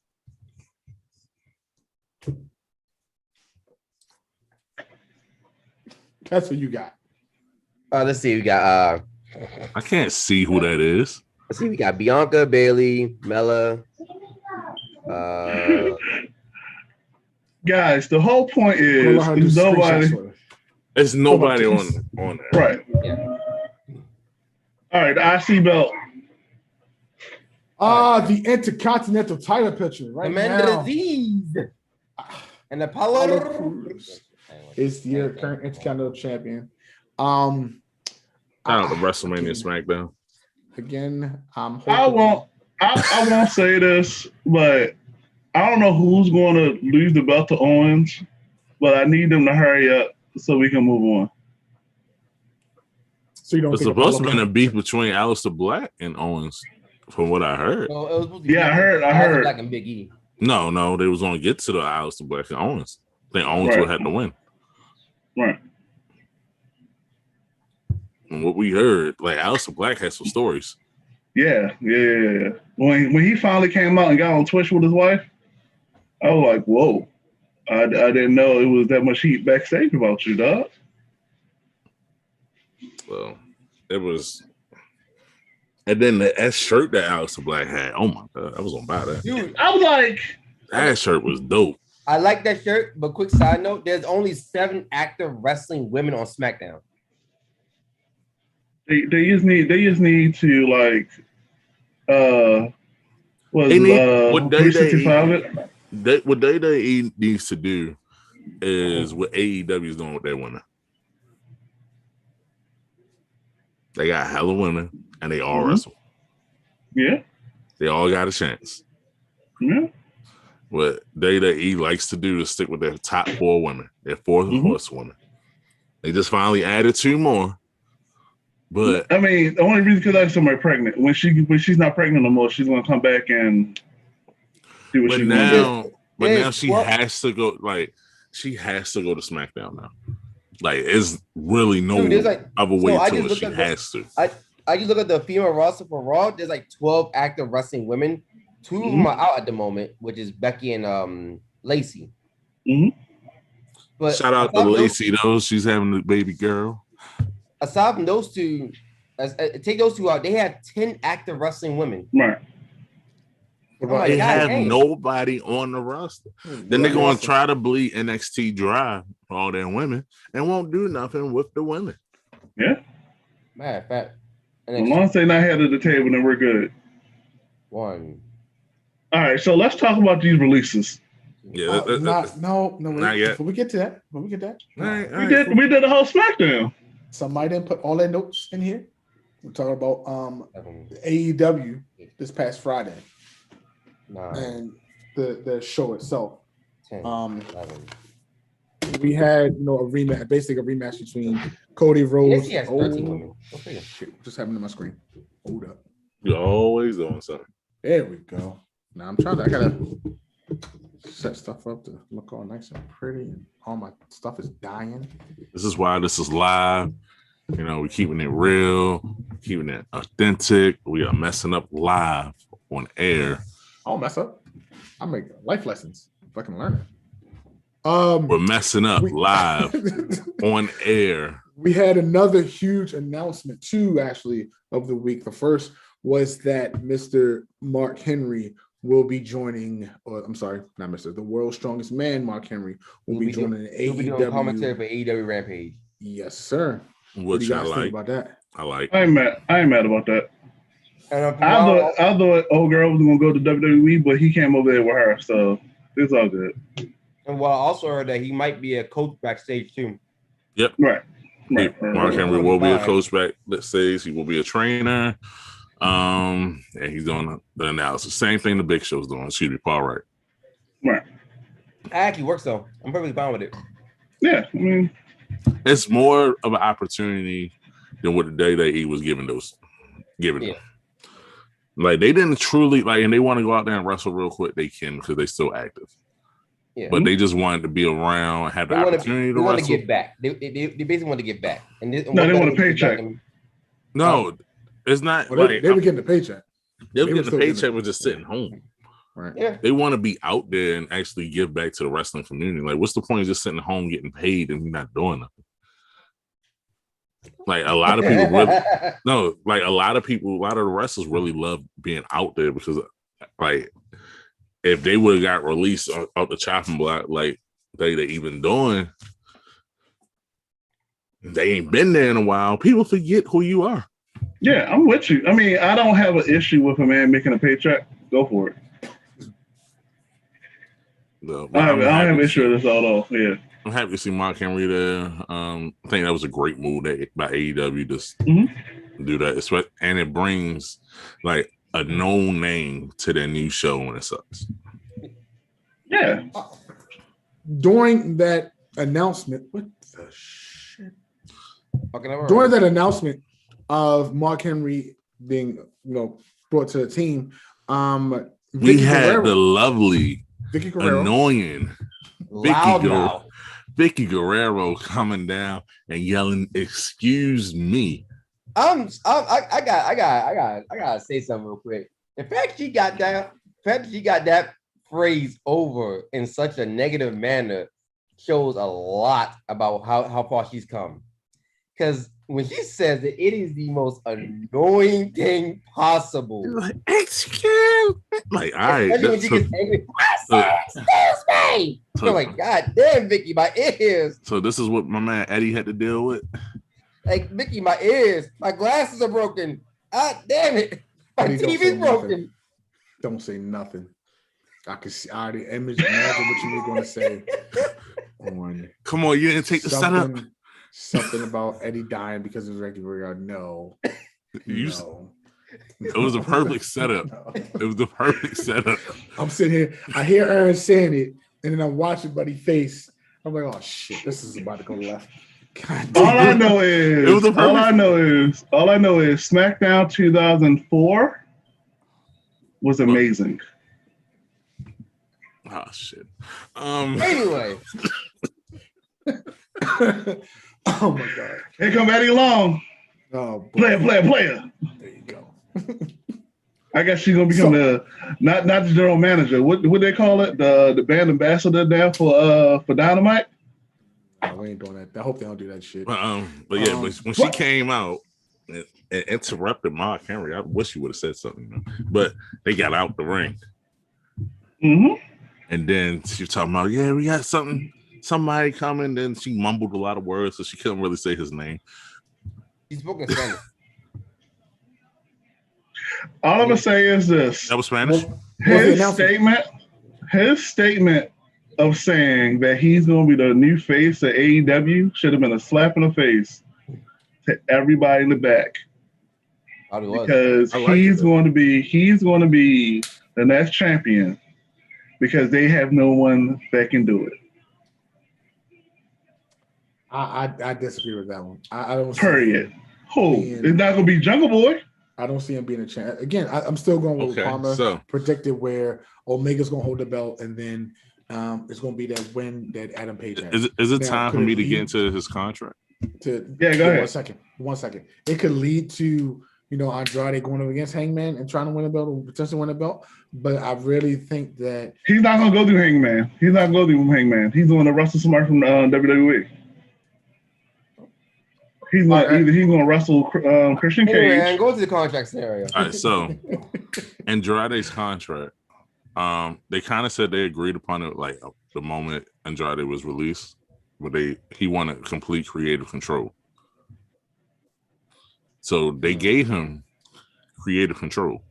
That's what you got. Let's see. We got. I can't see who that is. Let's see. We got Bianca, Bailey, Mella. Guys, the whole point is nobody. It's nobody on there. Right. Yeah. All right, the IC belt. The Intercontinental title picture right now. Aziz and Apollo Apollo Crews is your current Intercontinental champion. Shout out to WrestleMania SmackDown. Again, I won't say this, but I don't know who's going to lose the belt to Owens, but I need them to hurry up so we can move on. So you don't. It's supposed to be a beef between Aleister Black and Owens, from what I heard. No, it was supposed to be I heard. Black and Big E. No, they was going to get to the Aleister Black and Owens. I think Owens would have to win. Right. And what we heard, like Aleister Black has some stories. Yeah. When he finally came out and got on Twitch with his wife, I was like, whoa. I didn't know it was that much heat backstage about you, dog. Well, it was. And then that shirt that Aleister Black had, oh my God, I was going to buy that. Dude, I was like, that shirt was dope. I like that shirt, but quick side note, there's only 7 active wrestling women on SmackDown. They just need to like what they needs to do is what AEW is doing with their women. They got hella women and they all wrestle. Yeah. They all got a chance. Yeah. What WWE likes to do is stick with their top 4 women, their 4 horsewomen. They just finally added 2 more. But I mean, the only reason because I somebody pregnant. When she's not pregnant no more, she's gonna come back and do what she's gonna do. But now she has to go. Like she has to go to SmackDown now. Like it's really no other way to it. She has to. I just look at the female roster for Raw. There's like 12 active wrestling women. 2 of them are out at the moment, which is Becky and Lacey. But shout out to Lacey though. She's having a baby girl. Aside from those 2, take those 2 out. They have 10 active wrestling women. Right. But they have nobody on the roster. Then they're going to try to bleed NXT dry for all their women and won't do nothing with the women. Yeah. Matter of fact, as long as they're not head of the table, then we're good. All right, so let's talk about these releases. Yeah, not yet. Before we get to that, we did the whole SmackDown. Somebody didn't put all their notes in here. We're talking about AEW this past Friday. And the show itself. 10, we had a rematch, basically a rematch between Cody Rhodes. Yes, 13 women. Shoot, just happened to my screen. Hold up. You're always doing something. There we go. Now I gotta set stuff up to look all nice and pretty, and all my stuff is dying. This is why this is live. We're keeping it real, keeping it authentic. We are messing up live on air. I don't mess up. I make life lessons if I can learn it. We're messing up live on air. We had another huge announcement too, actually, of the week. The first was that Mr. Mark Henry will be joining, the world's strongest man, Mark Henry, will be joining AEW. He'll be doing commentary for AEW Rampage. Yes, sir. What do you guys think about that? I ain't mad about that. I thought old girl was gonna go to WWE, but he came over there with her, so it's all good. And I also heard that he might be a coach backstage too. Yep. Right. Mark Henry will be a coach backstage. He will be a trainer. And he's doing the analysis. Same thing the Big Show's doing. Excuse me, Paul Wright. Right. It actually works though. I'm perfectly fine with it. Yeah, I mean, it's more of an opportunity than what the day that he was giving them. Like they didn't truly and they want to go out there and wrestle real quick. They can because they're still active. Yeah. But they just wanted to be around and have the opportunity to wrestle. They want to give back. They basically want to give back. And they want a paycheck. No, it's not. Well, they were getting the paycheck. They were getting the paycheck. Was just sitting home. Right. Yeah. They want to be out there and actually give back to the wrestling community. Like, what's the point of just sitting home getting paid and not doing nothing? Like a lot of people a lot of the wrestlers really love being out there because if they would have got released off the chopping block like they even doing, they ain't been there in a while. People forget who you are. Yeah, I'm with you. I mean, I don't have an issue with a man making a paycheck. Go for it. No, I don't have an to issue see- with this at all. Yeah. I'm happy to see Mark Henry there. I think that was a great move by AEW to do that. And it brings like a known name to their new show when it sucks. Yeah. During that announcement, what the shit? Fucking During that announcement of Mark Henry being, brought to the team, We had the lovely, Vicky Guerrero, annoying loud Vicky Guerrero coming down and yelling, "Excuse me." I gotta say something real quick. The fact she got that phrase over in such a negative manner shows a lot about how far she's come. Because when she says that, it is the most annoying thing possible. Like, excuse me. Like, all right. Especially when she gets angry. I said, excuse me. I'm like, God damn, Vicky, my ears. So this is what my man Eddie had to deal with. Like, Vicky, my ears, my glasses are broken. God damn it. My Eddie, TV's broken. Don't say nothing. I can see. I already imagine what you were going to say. Come on, you didn't take the setup. Something about Eddie dying because of Vicky Guerrero. No. It was a perfect setup. No. It was the perfect setup. I'm sitting here. I hear Aaron saying it, and then I'm watching Buddy's face. I'm like, oh shit, this is about to go left. God, all I know is SmackDown 2004 was amazing. Oh shit. Anyway. Oh my god. Here come Eddie Long. Oh boy. Player. There you go. I guess she's gonna become the not the general manager. What they call it? The band ambassador now for Dynamite. No, we ain't doing that. I hope they don't do that shit. But when she came out and interrupted Mark Henry, I wish you would have said something. But they got out the ring. Mm-hmm. And then she was talking about, yeah, we got somebody coming. Then she mumbled a lot of words, so she couldn't really say his name. He spoke in Spanish. All I'm gonna say is this: that was Spanish. His statement of saying that he's gonna be the new face of AEW should have been a slap in the face to everybody in the back. Because he's going to be the next champion because they have no one that can do it. I disagree with that one. I don't. Period. It's not gonna be Jungle Boy. I don't see him being a champ. Again, I'm still going with Palmer. Predicted where Omega's gonna hold the belt, and then it's gonna be that win that Adam Page has. Is it time for me to get into his contract? Go ahead. 1 second. It could lead to Andrade going up against Hangman and trying to win a belt or potentially win a belt. But I really think that he's not gonna go through Hangman. He's going to wrestle somebody from WWE. He's going to wrestle Christian Cage. Hey man, go to the contract scenario. All right, so Andrade's contract. They kind of said they agreed upon it like the moment Andrade was released, but he wanted complete creative control. So they gave him creative control.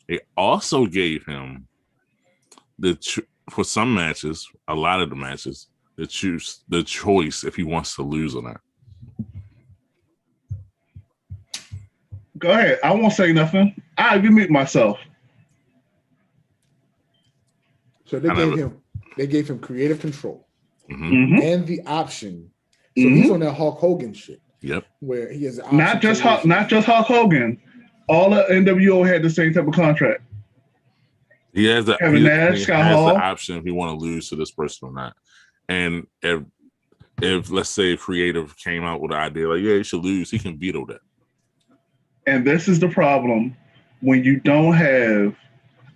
They also gave him for some matches, a lot of the matches, the choice if he wants to lose or not. Go ahead. I won't say nothing. I mute myself. So they gave him creative control and the option. So he's on that Hulk Hogan shit. Yep. Where he is not just Hulk Hogan. All the NWO had the same type of contract. He has the option if he want to lose to this person or not. And if let's say creative came out with an idea like, yeah, he should lose, he can veto that. And this is the problem when you don't have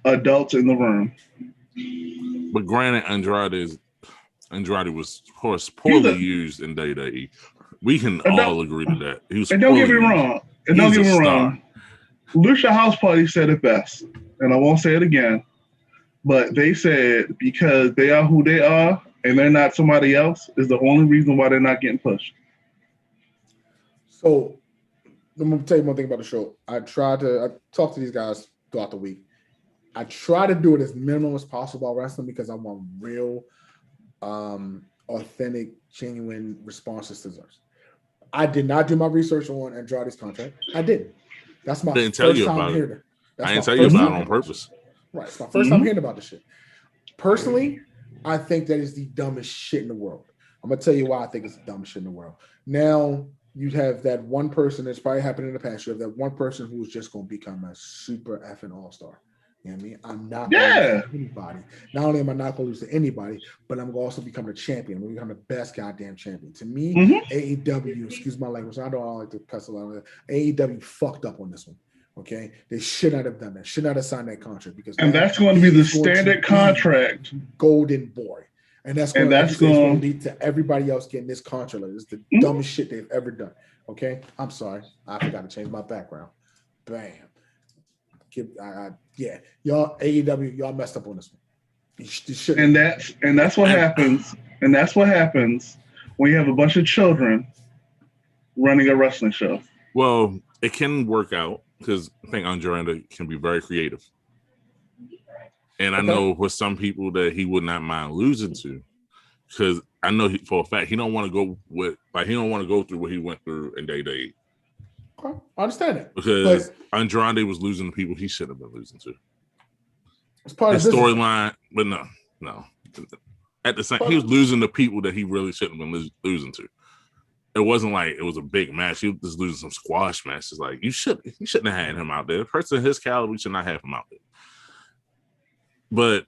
adults in the room. But granted, Andrade was, of course, poorly used in WWE. We can all agree to that. And don't get me wrong. Lucha House Party said it best, and I won't say it again. But they said because they are who they are and they're not somebody else is the only reason why they're not getting pushed. So I'm gonna tell you one thing about the show. I talk to these guys throughout the week. I try to do it as minimal as possible about wrestling because I want real, authentic, genuine responses to those. I did not do my research on Andrade's contract. I didn't. That's my Didn't tell first you time about hearing it. it. I didn't tell you about it on purpose. Right. It's my first time hearing about this shit. Personally, I think that is the dumbest shit in the world. I'm gonna tell you why I think it's the dumbest shit in the world. Now you have that one person that's probably happened in the past. You have that one person who's just gonna become a super effing all-star. You know what I mean? I'm not going to lose to anybody. Not only am I not going to lose to anybody, but I'm going to also become a champion. I'm going to become the best goddamn champion. To me, AEW, excuse my language, I don't like to cuss a lot of that. AEW fucked up on this one. Okay? They should not have done that. Should not have signed that contract because that's going to be the standard contract. Golden boy. And that's going to lead to everybody else getting this contract. It's the dumbest shit they've ever done. Okay? I'm sorry. I forgot to change my background. Bam. Yeah, y'all AEW, y'all messed up on this one. And that's what happens. And that's what happens when you have a bunch of children running a wrestling show. Well, it can work out because I think Andrade can be very creative, and I know with some people that he would not mind losing to, because I know for a fact he don't want to go through what he went through in Day. Okay. I understand that. Because Andrade was losing to people he shouldn't have been losing to. It's part of the storyline, but no. At the same, he was losing to people that he really shouldn't have been losing to. It wasn't like it was a big match. He was just losing some squash matches. Like you shouldn't have had him out there. A person his caliber should not have him out there. But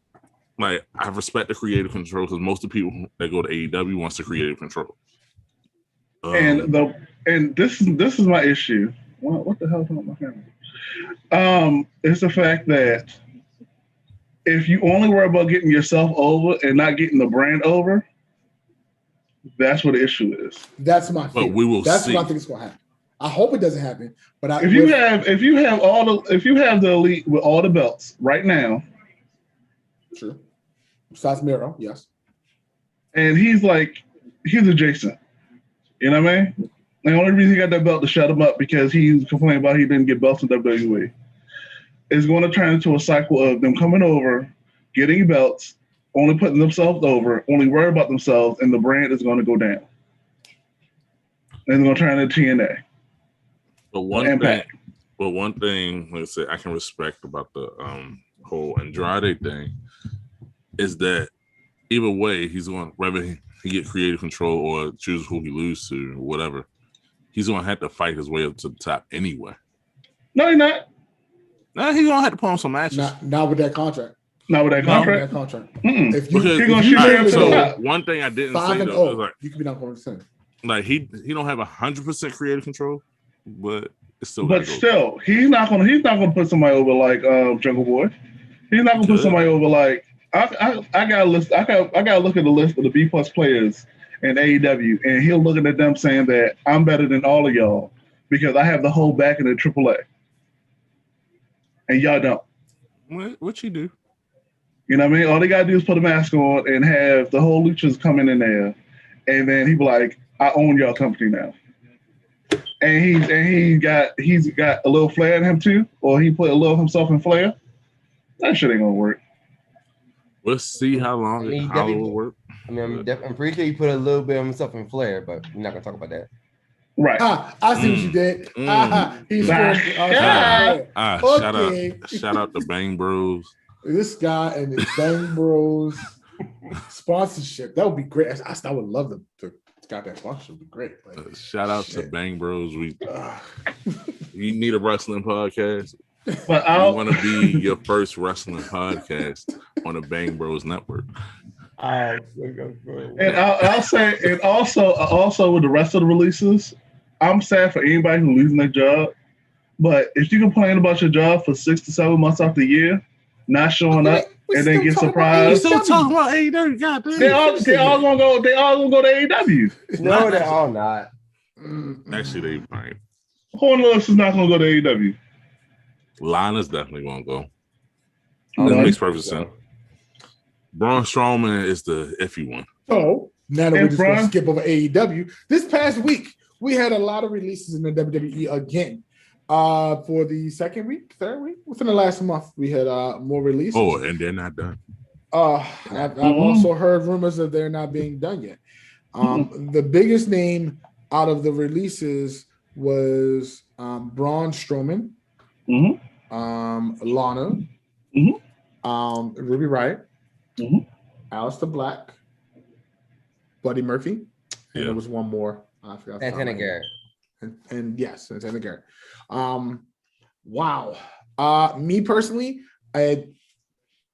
like I respect the creative control because most of the people that go to AEW wants the creative control. And this is my issue. What the hell is on my camera? It's the fact that if you only worry about getting yourself over and not getting the brand over, that's what the issue is. That's my fear. But we will That's see. what I think is going to happen. I hope it doesn't happen. But if you have the elite with all the belts right now, true. Besides Miro, yes. And he's adjacent. You know what I mean? The only reason he got that belt to shut him up because he's complaining about he didn't get belts in WWE. It's going to turn into a cycle of them coming over, getting belts, only putting themselves over, only worry about themselves, and the brand is going to go down. And it's going to turn into TNA. But one thing, let's say I can respect about the whole Andrade thing is that either way, he's going whether he get creative control or choose who he lose to or whatever, he's going to have to fight his way up to the top anyway. No, he's not. Nah, he's going to have to put on some matches. Not with that contract. Not with that contract. If you one thing I didn't say though, is like you could be down 100%. Like he don't have 100% creative control, but it's still. But still, he's not gonna put somebody over like Jungle Boy. He's not gonna put somebody over like I got a list. I gotta look at the list of the B+ players in AEW, and he'll looking at them saying that I'm better than all of y'all because I have the whole back in the AAA, and y'all don't. What you do? You know what I mean? All they gotta do is put a mask on and have the whole luchas coming in there, and then he be like, "I own your company now." And he's got a little flair in him too, or he put a little himself in flair. That shit ain't gonna work. We'll see how long it will work. I mean, I'm pretty sure he put a little bit of himself in flair, but we're not gonna talk about that. Right. I see what you did. He's shout out to Bang Bros. This guy and the Bang Bros sponsorship. That would be great. I would love to got that sponsorship. Would be great. Shout out to Bang Bros. You need a wrestling podcast. But I want to be your first wrestling podcast on the Bang Bros network. And I'll say, and also with the rest of the releases, I'm sad for anybody who's losing their job. But if you complain about your job for 6 to 7 months out the year, not showing up, and then get surprised. We still talking about AEW. Goddamn. They all gonna go to AEW. No, they're all not. Actually, they might. Hornless is not gonna go to AEW. Lana's definitely gonna go. That makes perfect sense. Braun Strowman is the iffy one. Oh, now that we're just gonna skip over AEW. This past week, we had a lot of releases in the WWE again. For the third week, within the last month, we had more releases. Oh, and they're not done. I've also heard rumors that they're not being done yet. The biggest name out of the releases was Braun Strowman, Lana, Ruby Riott, Aleister Black, Buddy Murphy, and there was one more. I forgot. Santana Garrett. And yes, Santana Garrett. Wow. Me personally, I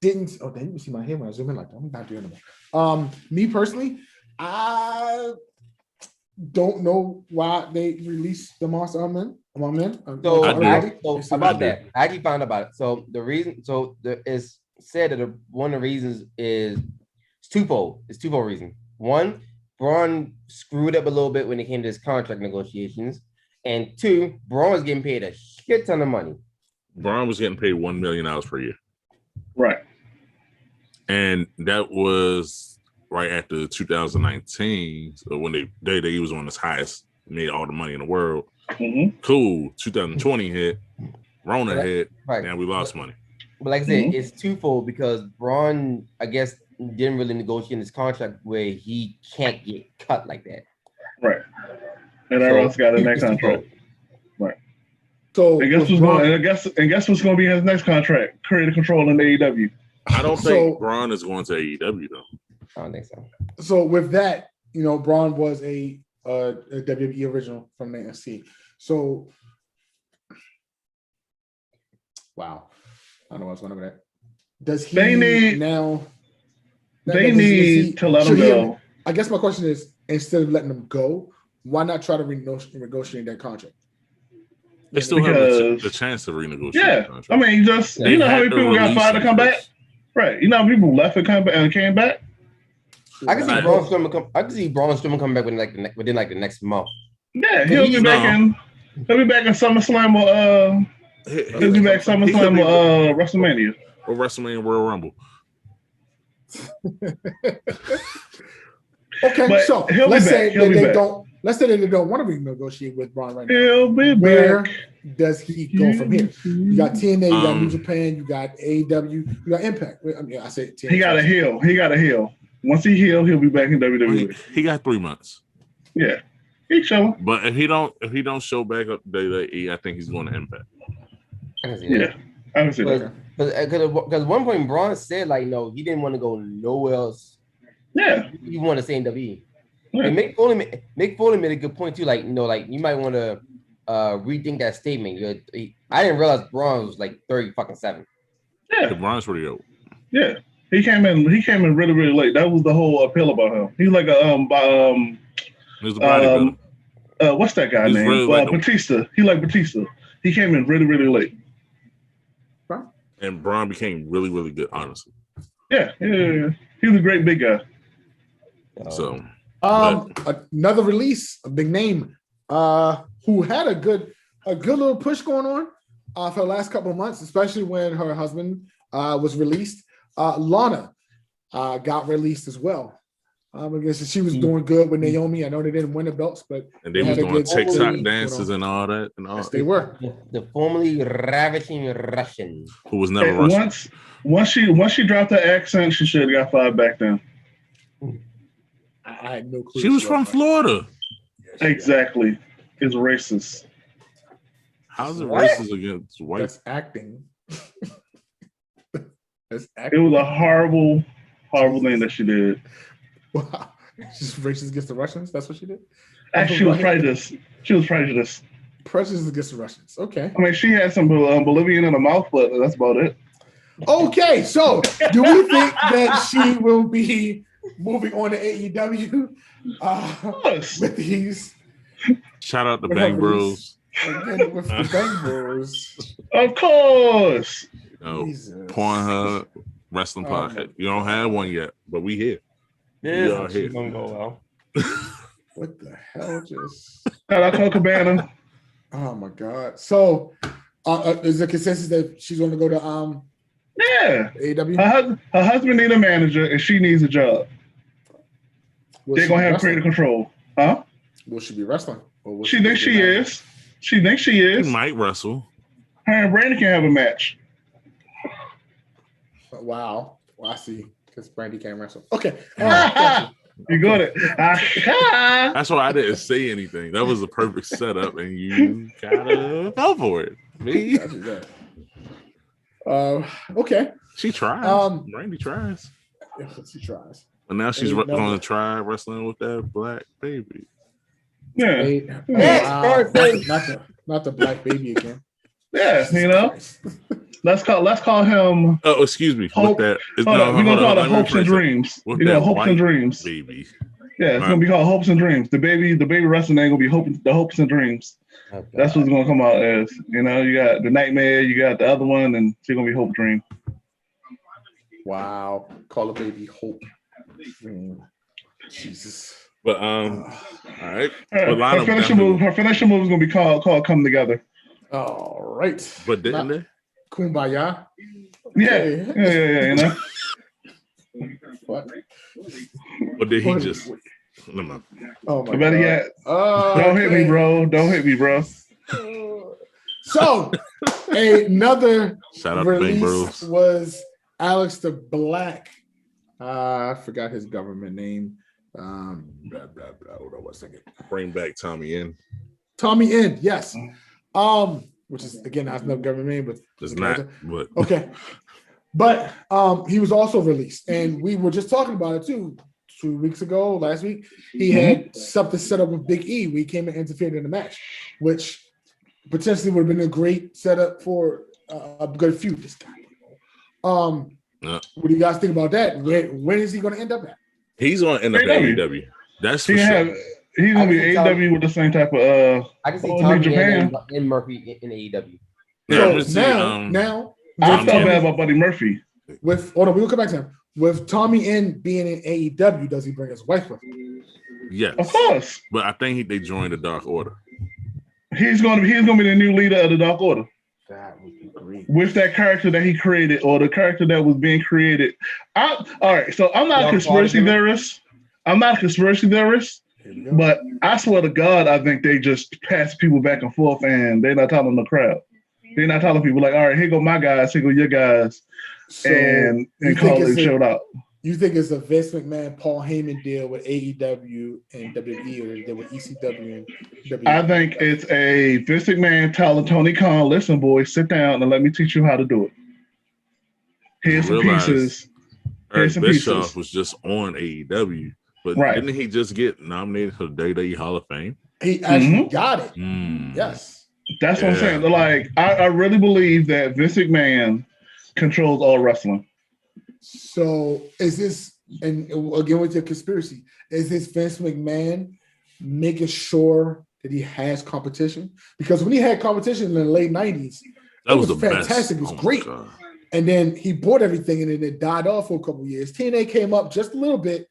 didn't. Oh, didn't you see my hair when I zoom in like that? I'm not doing it anymore. Me personally, I don't know why they released the Monster Among Men. So about that, I actually found out about it. So the reason, it's said that one of the reasons is it's twofold. It's twofold reason. One, Braun screwed up a little bit when it came to his contract negotiations, and two, Braun was getting paid a shit ton of money. Braun was getting paid $1 million per year, right? And that was right after 2019, so when they was on his highest, made all the money in the world. Cool. 2020 hit, Rona hit, now we lost money. But like I said, it's twofold because Braun, I guess, didn't really negotiate his contract where he can't get cut like that. Right. And everyone else got a next contract. Right. So and guess what's going to be his next contract? Creative control in AEW. I don't think Braun is going to AEW though. I don't think so. So with that, Braun was a WWE original from the NFC. So, wow, I don't know what's going on with that. Does he They need to let him go. I guess my question is, instead of letting him go, why not try to renegotiate that contract? They still have the chance to renegotiate. Yeah, the contract. I mean, you know how many people got fired to come back, right? You know how many people left and came back. I can see Braun Strowman coming back within the next month. Yeah, he'll be back in SummerSlam or he'll be back SummerSlam or WrestleMania. Or WrestleMania Royal Rumble. Okay, but so let's say they don't want to renegotiate with Braun right now. He'll be Where back. does he go from here? You got TNA, you got New Japan, you got AEW, you got Impact. I mean, I say TNA. He got to heal. Once he heals, he'll be back in WWE. He got 3 months. Yeah, he's showing. But if he don't show back up WWE, I think he's going to Impact. I can see that. I can see that. Because at one point Braun said no, he didn't want to go nowhere else. Yeah, he wanted to stay in WWE. Yeah. And Mick Foley made a good point too. You might want to rethink that statement. I didn't realize Braun was 37. Yeah, Braun's pretty old. Yeah. He came in really, really late. That was the whole appeal about him. He's like He was a bodybuilder. What's that guy name? Really Batista. He like Batista. He came in really, really late. And Braun became really, really good, honestly. Yeah. He was a great big guy. So another release, a big name, who had a good little push going on for the last couple of months, especially when her husband was released. Lana got released as well. I guess she was doing good with Naomi. I know they didn't win the belts, but they was doing TikTok dances and all that. Yes, they were. The formerly ravishing Russian. Who was never Russian. Once she dropped the accent, she should have got fired back then. I had no clue. She was from Florida. Yeah, exactly. It's racist. How's it racist against white? That's acting. It was a horrible thing that she did. Wow. She's racist against the Russians? That's what she did? Actually, she was prejudiced. Prejudice against the Russians. Okay. I mean, she had some Bolivian in her mouth, but that's about it. Okay, so do we think that she will be moving on to AEW with these? Shout out to Bang Bros. Again, with the Bang Bros. Of course. Pornhub Wrestling Podcast. You don't have one yet, but we here. Yeah, we are here. Gonna go well. What the hell just? Shout out to Cabana. Oh my God! So, is the consensus that she's going to go to AEW? Her husband needs a manager, and she needs a job. They're gonna have creative control, huh? Will she be wrestling? She thinks she is. She thinks she He is. might wrestle. Her and Brandy can have a match. Wow. Well, I see. Because Brandy can't wrestle. Okay. You got it. That's why I didn't say anything. That was a perfect setup, and you kind of fell for it. Me. Okay. She tries. Brandy tries. She tries. And now she's going to try wrestling with that black baby. Yeah. Not the black baby again. Yeah, you know. Let's call him. Oh, excuse me. Hope. With that, We're gonna call it Hopes and Dreams. With You know, Hopes and Dreams. Baby. Yeah, it's gonna be called Hopes and Dreams. The baby wrestling name gonna be the Hopes and Dreams. Oh, that's what's gonna come out as. You know, you got the Nightmare, you got the other one, and she's gonna be Hope Dream. Wow. Call the baby Hope. Jesus. But all right. Her finishing move is gonna be called Come Together. All right. But didn't they? Kumbaya. Yeah, you know. What? Or did he just? No. Oh my better God. yet. Don't hit me, bro. Don't hit me, bro. So another shout out to Bang release was Alex the Black. I forgot his government name. Blah blah blah. Hold on 1 second. Bring back Tommy in. Tommy in, yes. Which is again not another government name, but it's not. But okay. But he was also released, and we were just talking about it too. 2 weeks ago, last week, he had something set up with Big E. We came and interfered in the match, which potentially would have been a great setup for a good feud. This guy. What do you guys think about that? When is he going to end up at? He's going to end up at AEW. That's for sure. He's going to be AEW with the same type of. I can see Tommy and Murphy in AEW. Yeah, so now I felt bad about Buddy Murphy. Hold on, we'll come back to him. With Tommy N being in AEW, does he bring his wife with him? Yes, of course. But I think they joined the Dark Order. He's going to be the new leader of the Dark Order. That would be great. With that character that he created, or the character that was being created. All right, so I'm not a conspiracy theorist. But I swear to God, I think they just pass people back and forth, and they're not telling the crowd. They're not telling people like, all right, here go my guys, here go your guys, so and call it showed out. You think it's a Vince McMahon, Paul Heyman deal with AEW and WWE, or deal with ECW and WWE? I think it's a Vince McMahon telling Tony Khan, listen, boys, sit down and let me teach you how to do it. Here's some pieces. Eric Bischoff was just on AEW, but didn't he just get nominated for the WWE Hall of Fame? He actually got it. Yes. That's what I'm saying. Like, I really believe that Vince McMahon controls all wrestling. So is this, and again with your conspiracy, is this Vince McMahon making sure that he has competition? Because when he had competition in the late 90s, that was fantastic. It was great. God. And then he bought everything and then it died off for a couple of years. TNA came up just a little bit.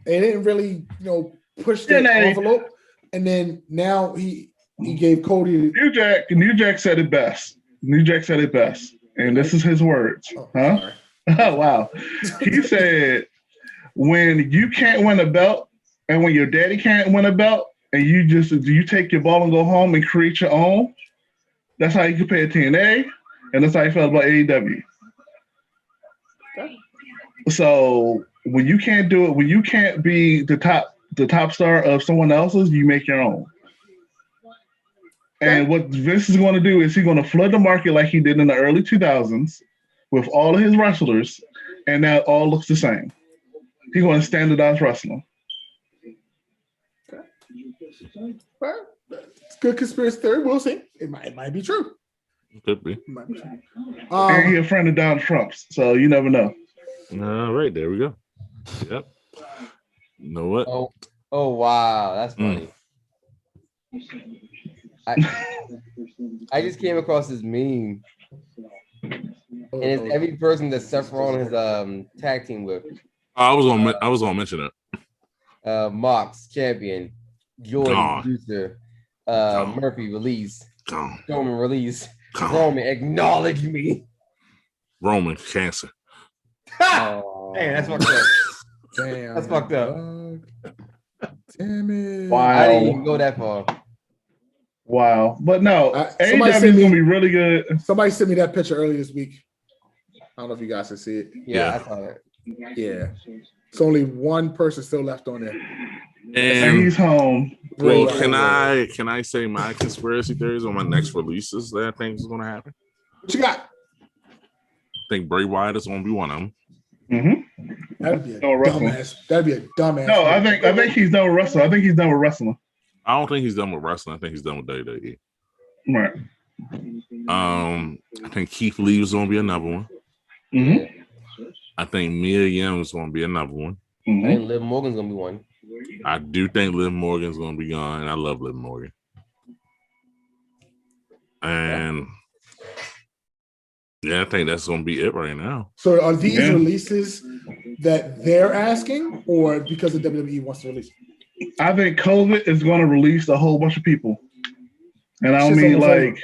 They didn't really, push the envelope. And then now he gave Cody. New Jack said it best. And this is his words. Oh, wow. He said, when you can't win a belt and when your daddy can't win a belt and you take your ball and go home and create your own, that's how you compare TNA and that's how you felt about AEW. So when you can't do it, when you can't be the top star of someone else's, you make your own. And what Vince is going to do is he's going to flood the market like he did in the early 2000s with all of his wrestlers, and now it all looks the same. He's going to standardize wrestling. Well, it's good conspiracy theory. We'll see. It might be true. It could be. And he's a friend of Donald Trump's, so you never know. All right, there we go. Yep. You know what? Oh wow, that's funny. I just came across this meme, and it's every person that Seth Rollins has tag team with. I was gonna mention it. Mox champion, Jordan producer, Murphy release, Roman release, Roman acknowledge me. Roman cancer. Oh, man, that's fucked up. Damn, that's fucked up. Damn it! Wow. I didn't even go that far. Wow. But no, somebody AEW sent is me- gonna be really good. Somebody sent me that picture earlier this week. I don't know if you guys can see it. Yeah, I saw that. Yeah. It's only one person still left on there. And he's home. Well, Right. can I say my conspiracy theories on my next releases that I think is going to happen? What you got? I think Bray Wyatt is going to be one of them. Mm-hmm. That'd be a No wrestling. dumbass. That'd be a dumbass. No, I think he's done with wrestling. I think he's done with wrestling. I don't think he's done with wrestling. I think he's done with WWE. Right. I think Keith Lee is going to be another one. Mm-hmm. I think Mia Yim is going to be another one. I Mm-hmm. think Liv Morgan's gonna be one. I do think Liv Morgan's going to be gone, and I love Liv Morgan. And yeah, I think that's going to be it right now. So are these Yeah. releases that they're asking, or because the WWE wants to release? I think COVID is going to release a whole bunch of people, and I don't Shit's mean almost like.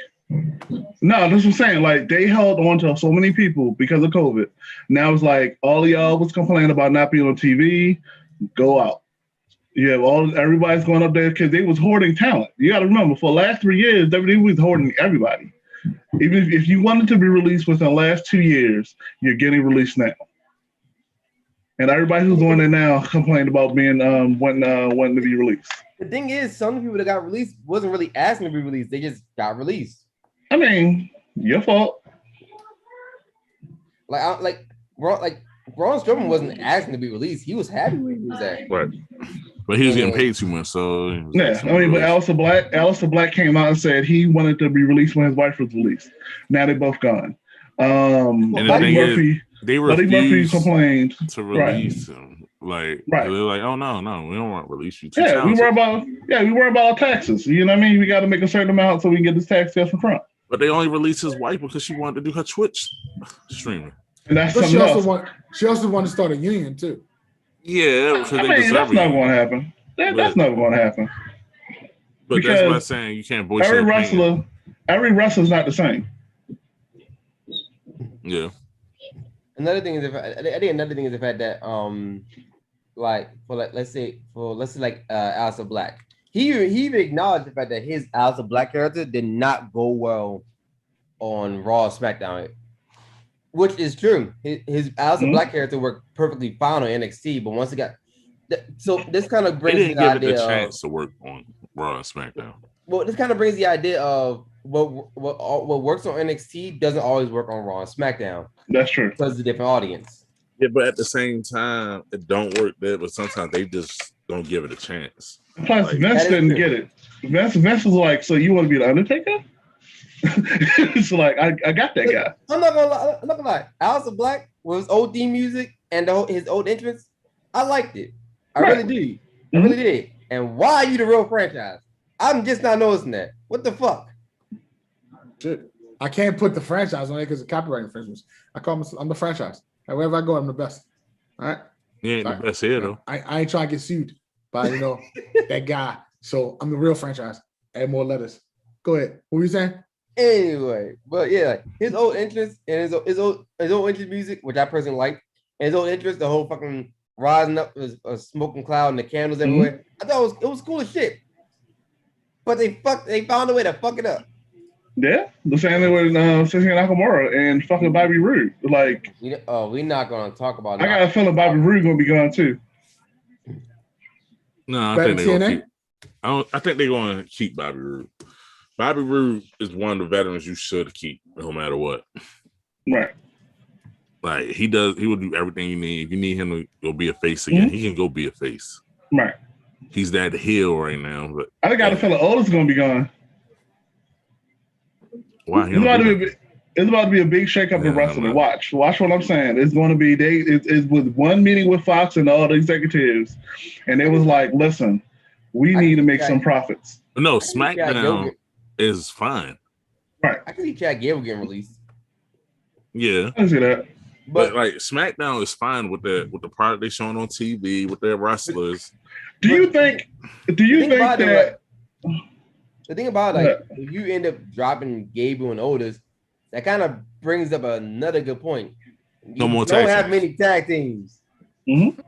No, that's what I'm saying. Like they held on to so many people because of COVID. Now it's like all of y'all was complaining about not being on TV. Go out. You have everybody's going up there because they was hoarding talent. You got to remember, for the last 3 years, WWE was hoarding everybody. Even if you wanted to be released within the last 2 years, you're getting released now. And everybody who's on there now complained about being wanting to be released. The thing is, some people that got released wasn't really asking to be released. They just got released. I mean, your fault. Braun Strowman wasn't asking to be released. He was happy where he was at. Right. But he was getting paid too much, so Yeah, I mean, but Aleister Black came out and said he wanted to be released when his wife was released. Now they both gone. And the Buddy thing is, Murphy, they Buddy Murphy refused complained. to release him. Like, Right. they're like, oh no, we don't want to release you. Yeah, we worry about our taxes. You know what I mean? We got to make a certain amount so we can get this tax cut from Trump. But they only released his wife because she wanted to do her Twitch streaming. And that's But something else. she also wanted to start a union too. Yeah, because I they mean, deserve that's it. not going to happen. That's never going to happen. But because that's what I'm saying. You can't voice Every your opinion. wrestler's not the same. Yeah. Another thing is, the fact that let's say Aleister Black, he even acknowledged the fact that his Aleister Black character did not go well on Raw, SmackDown, which is true. His Aleister Black character worked perfectly fine on NXT, but once it got so this kind of They brings didn't the give it idea the chance to work on Raw and SmackDown. well, this kind of brings the idea of what works on NXT doesn't always work on Raw and SmackDown. That's true. Because it's a different audience. Yeah, but at the same time, it don't work there. But sometimes they just don't give it a chance. Plus, Like, Vince didn't true. get it. Vince was like, "So you want to be the Undertaker?" It's like I got that guy. I'm not gonna lie. Aleister Black with his old theme music and his old entrance, I liked it. I Right. really did. I really did. And why are you the real franchise? I'm just not noticing that. What the fuck? Shit. I can't put the franchise on it because of copyright infringements. I'm the franchise. And wherever I go, I'm the best. All right. He ain't the best here though. I ain't trying to get sued by that guy. So I'm the real franchise. Add more letters. Go ahead. What were you saying? Anyway, but yeah, his old entrance and his old entrance music, which I personally like, and his old entrance, the whole fucking rising up as a smoking cloud and the candles everywhere. I thought it was cool as shit. But they found a way to fuck it up. Yeah, the same thing with Shinsuke Nakamura and fucking Bobby Roode. Like, We're not gonna talk about I got a feeling Bobby Roode gonna be gone too. No, I Back think to they're gonna TNA? keep. I think they're gonna keep Bobby Roode. Bobby Roode is one of the veterans you should keep, no matter what. Right. Like he will do everything you need. If you need him to go be a face again, he can go be a face. Right. He's that heel right now. But I got a feeling Otis gonna be gone. why? It's about to be a big shakeup in wrestling. Watch what I'm saying. It's going to be it's with one meeting with Fox and all the executives, and it was like, listen, we need to make some profits. No, SmackDown is fine. Right. I can see Chad Gable getting released. Yeah, I see that. but like SmackDown is fine with the product they showing on TV with their wrestlers. Do you think that? The thing about it, if you end up dropping Gable and Otis, that kind of brings up another good point. No more You tag don't have teams. many tag teams. Mm-hmm.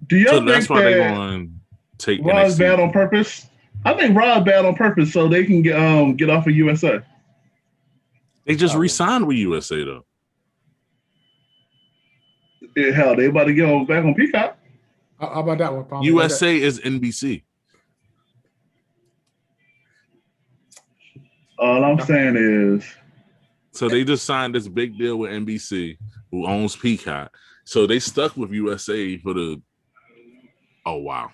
Do you So think that's why they're that going to take Raw is NXT. bad on purpose? I think Raw bad on purpose so they can get off of USA. They just re-signed with USA though. Yeah, hell, they about to get on back on Peacock. How about that one? Palmer? USA is NBC. All I'm saying is, so they just signed this big deal with NBC, who owns Peacock. So they stuck with USA for the. Oh wow!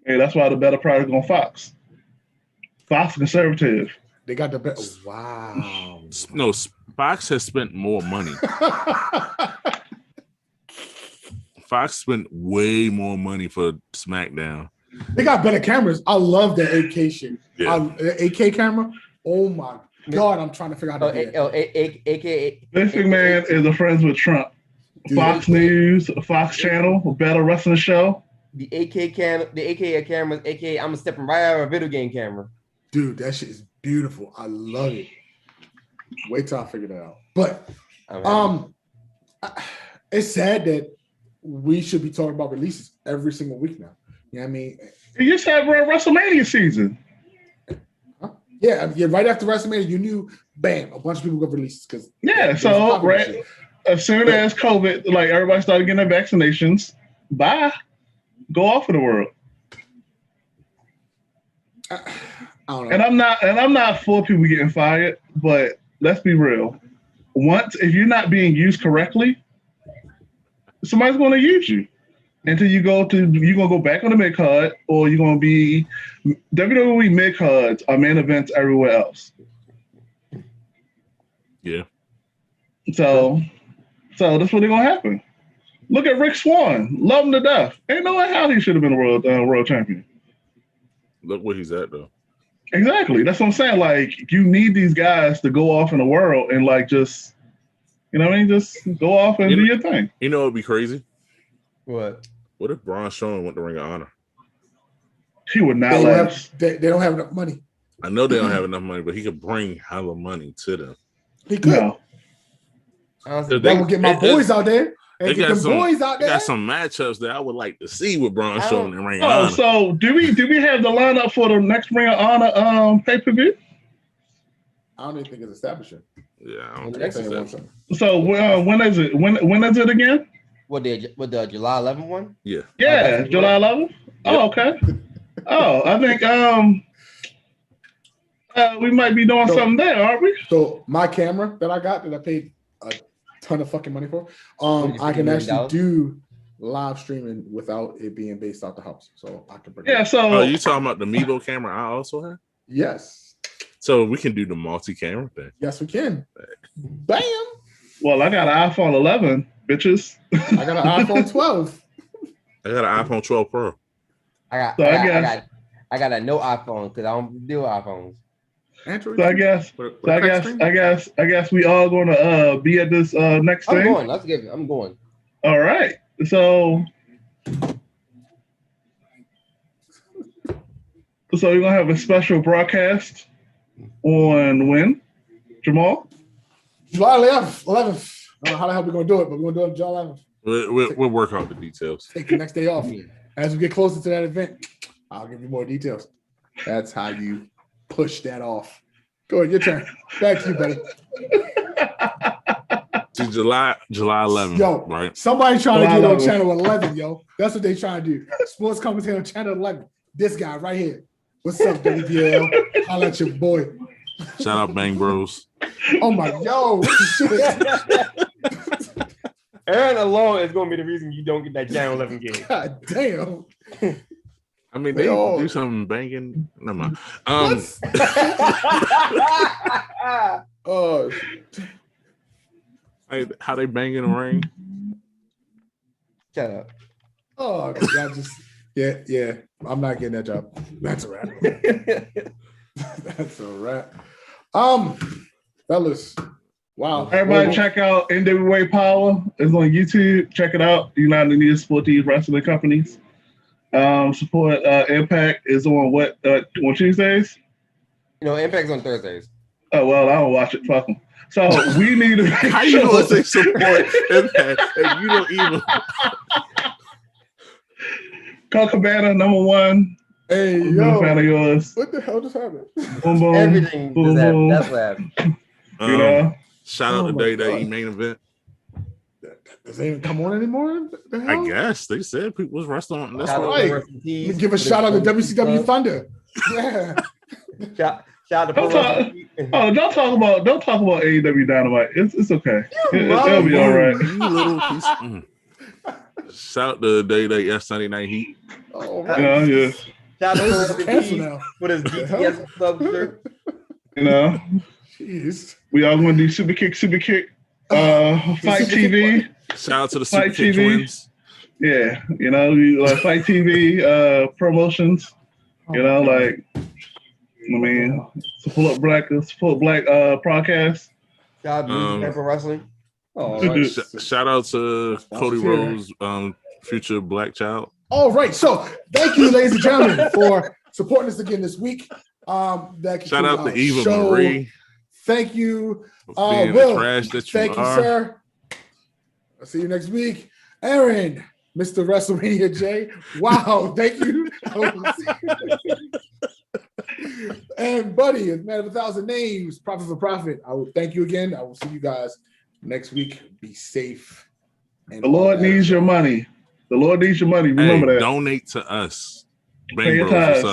Hey, that's why the better product on Fox. Fox conservative. They got the best. Wow. No, Fox has spent more money. Fox spent way more money for SmackDown. They got better cameras. I love the 8K shit. Yeah. The 8K camera. Oh my God, I'm trying to figure out how to do that. AKA. Vince McMahon is a friends with Trump. Dude. Fox News, Fox Channel, a better wrestling show. The AKA cameras, AKA I'm stepping right out of a video game camera. Dude, that shit is beautiful. I love it. Wait till I figure that out. But it's sad that we should be talking about releases every single week now. You know what I mean? You just had WrestleMania season. Huh? Yeah, right after WrestleMania, you knew, bam, a bunch of people got releases because so right as soon as COVID, like everybody started getting their vaccinations, bye, go off in the world. I don't know. And I'm not for people getting fired, but let's be real. If you're not being used correctly, somebody's going to use you until you're going to go back on the mid card, or you're going to be WWE mid cards are main events everywhere else. Yeah. So that's what's going to happen. Look at Rick Swann, love him to death. Ain't no way how he should have been a world champion. Look where he's at though. Exactly. That's what I'm saying. Like, you need these guys to go off in the world and like just, you know what I mean? Just go off and do your thing. You know, it'd be crazy. What? What if Braun Strowman went to Ring of Honor? He would not last. They don't have enough money. I know they don't have enough money, but he could bring hella money to them. He could. No. That would get my boys out there. And get them boys out there. Got some matchups that I would like to see with Braun Strowman and Ring of Honor. So do we have the lineup for the next Ring of Honor pay-per-view? I don't even think it's established. Yeah, I don't think it's established. So when is it? When is it again? What the July 11th one? Yeah. Yeah, July 11th. Oh, okay. Oh, I think we might be doing something there, aren't we? So my camera that I got that I paid a ton of fucking money for, I can actually do live streaming without it being based out the house. So I can bring it. So you talking about the Mevo camera I also have? Yes. So we can do the multi-camera thing. Yes, we can. Bam. Well, I got an iPhone 11, bitches. I got an iPhone 12. I got an iPhone 12 Pro. I got a no iPhone because I don't deal with iPhones. Android. So I guess we all gonna be at this next thing. I'm going. All right. So we're gonna have a special broadcast on when? Jamal? July 11th. I don't know how the hell we're gonna do it, but we're gonna do it July 11th. We'll work out the details. Take the next day off. As we get closer to that event, I'll give you more details. That's how you push that off. Go ahead, your turn. Back to you, buddy. To July 11th. Yo, right? Somebody trying to get on channel 11, yo. That's what they trying to do. Sports commentator on channel 11. This guy right here. What's up, WBL? Holla at your boy. Shout out Bang Bros. Oh my, yo. Aaron alone is going to be the reason you don't get that channel 11 game. God damn. I mean, they do some banging. Never mind. How they bang in the ring? Shut up. Oh, y'all just yeah. I'm not getting that job. That's a wrap. That's a wrap. Fellas. Wow. Everybody check out NWA Power. It's on YouTube. Check it out. You know, they need to support these wrestling companies. Support Impact is on what on Tuesdays? Impact's on Thursdays. Oh well, I don't watch it. Fuck them. So we need to. How you gonna say support Impact if you don't even? Colt Cabana #1. Hey, I'm a fan yo. of yours. What the hell just happened? Boom, boom. Everything boom, just happened. boom. That's what happened. You know? Shout Oh out to my WWE God. main event. Does it even come on anymore? The I hell? guess they said people was wrestling on this All one. right. Rest in peace. Let me give a shout out to WCW Thunder. Yeah. Shout out to Pro Don't talk, Wrestling. don't talk about AEW Dynamite. It's okay. It'll be You- all right. You little piece. Shout out to Day Sunday Night Heat. Oh, You know, right. yeah. Shout out to Pro This is Wrestling canceled Tees now. for this The hell? DTS club shirt. You know, Jeez. we all going to do Super Kick, Fight Super Kick TV. Shout out to the Super Fight Kick TV. Twins. Yeah, you know, Fight TV promotions. You know, like, I mean, support black podcast. Shout out to New Japan Pro Wrestling. Oh, right. Shout out to Cody Rhodes, future black child. All right. So thank you, ladies and gentlemen, for supporting us again this week. That Shout out to our Eva show. Marie. Thank you. for being Will, the trash that you thank you, are. sir. I'll see you next week. Aaron, Mr. WrestleMania J. Wow, thank you. And Buddy, as man of 1,000 names, Prophet for Profit. I will thank you again. I will see you guys next week. Be safe. And The Lord needs your money. The Lord needs your money. Remember that. Donate to us. Pay Bang your Bros, what's tithes. up?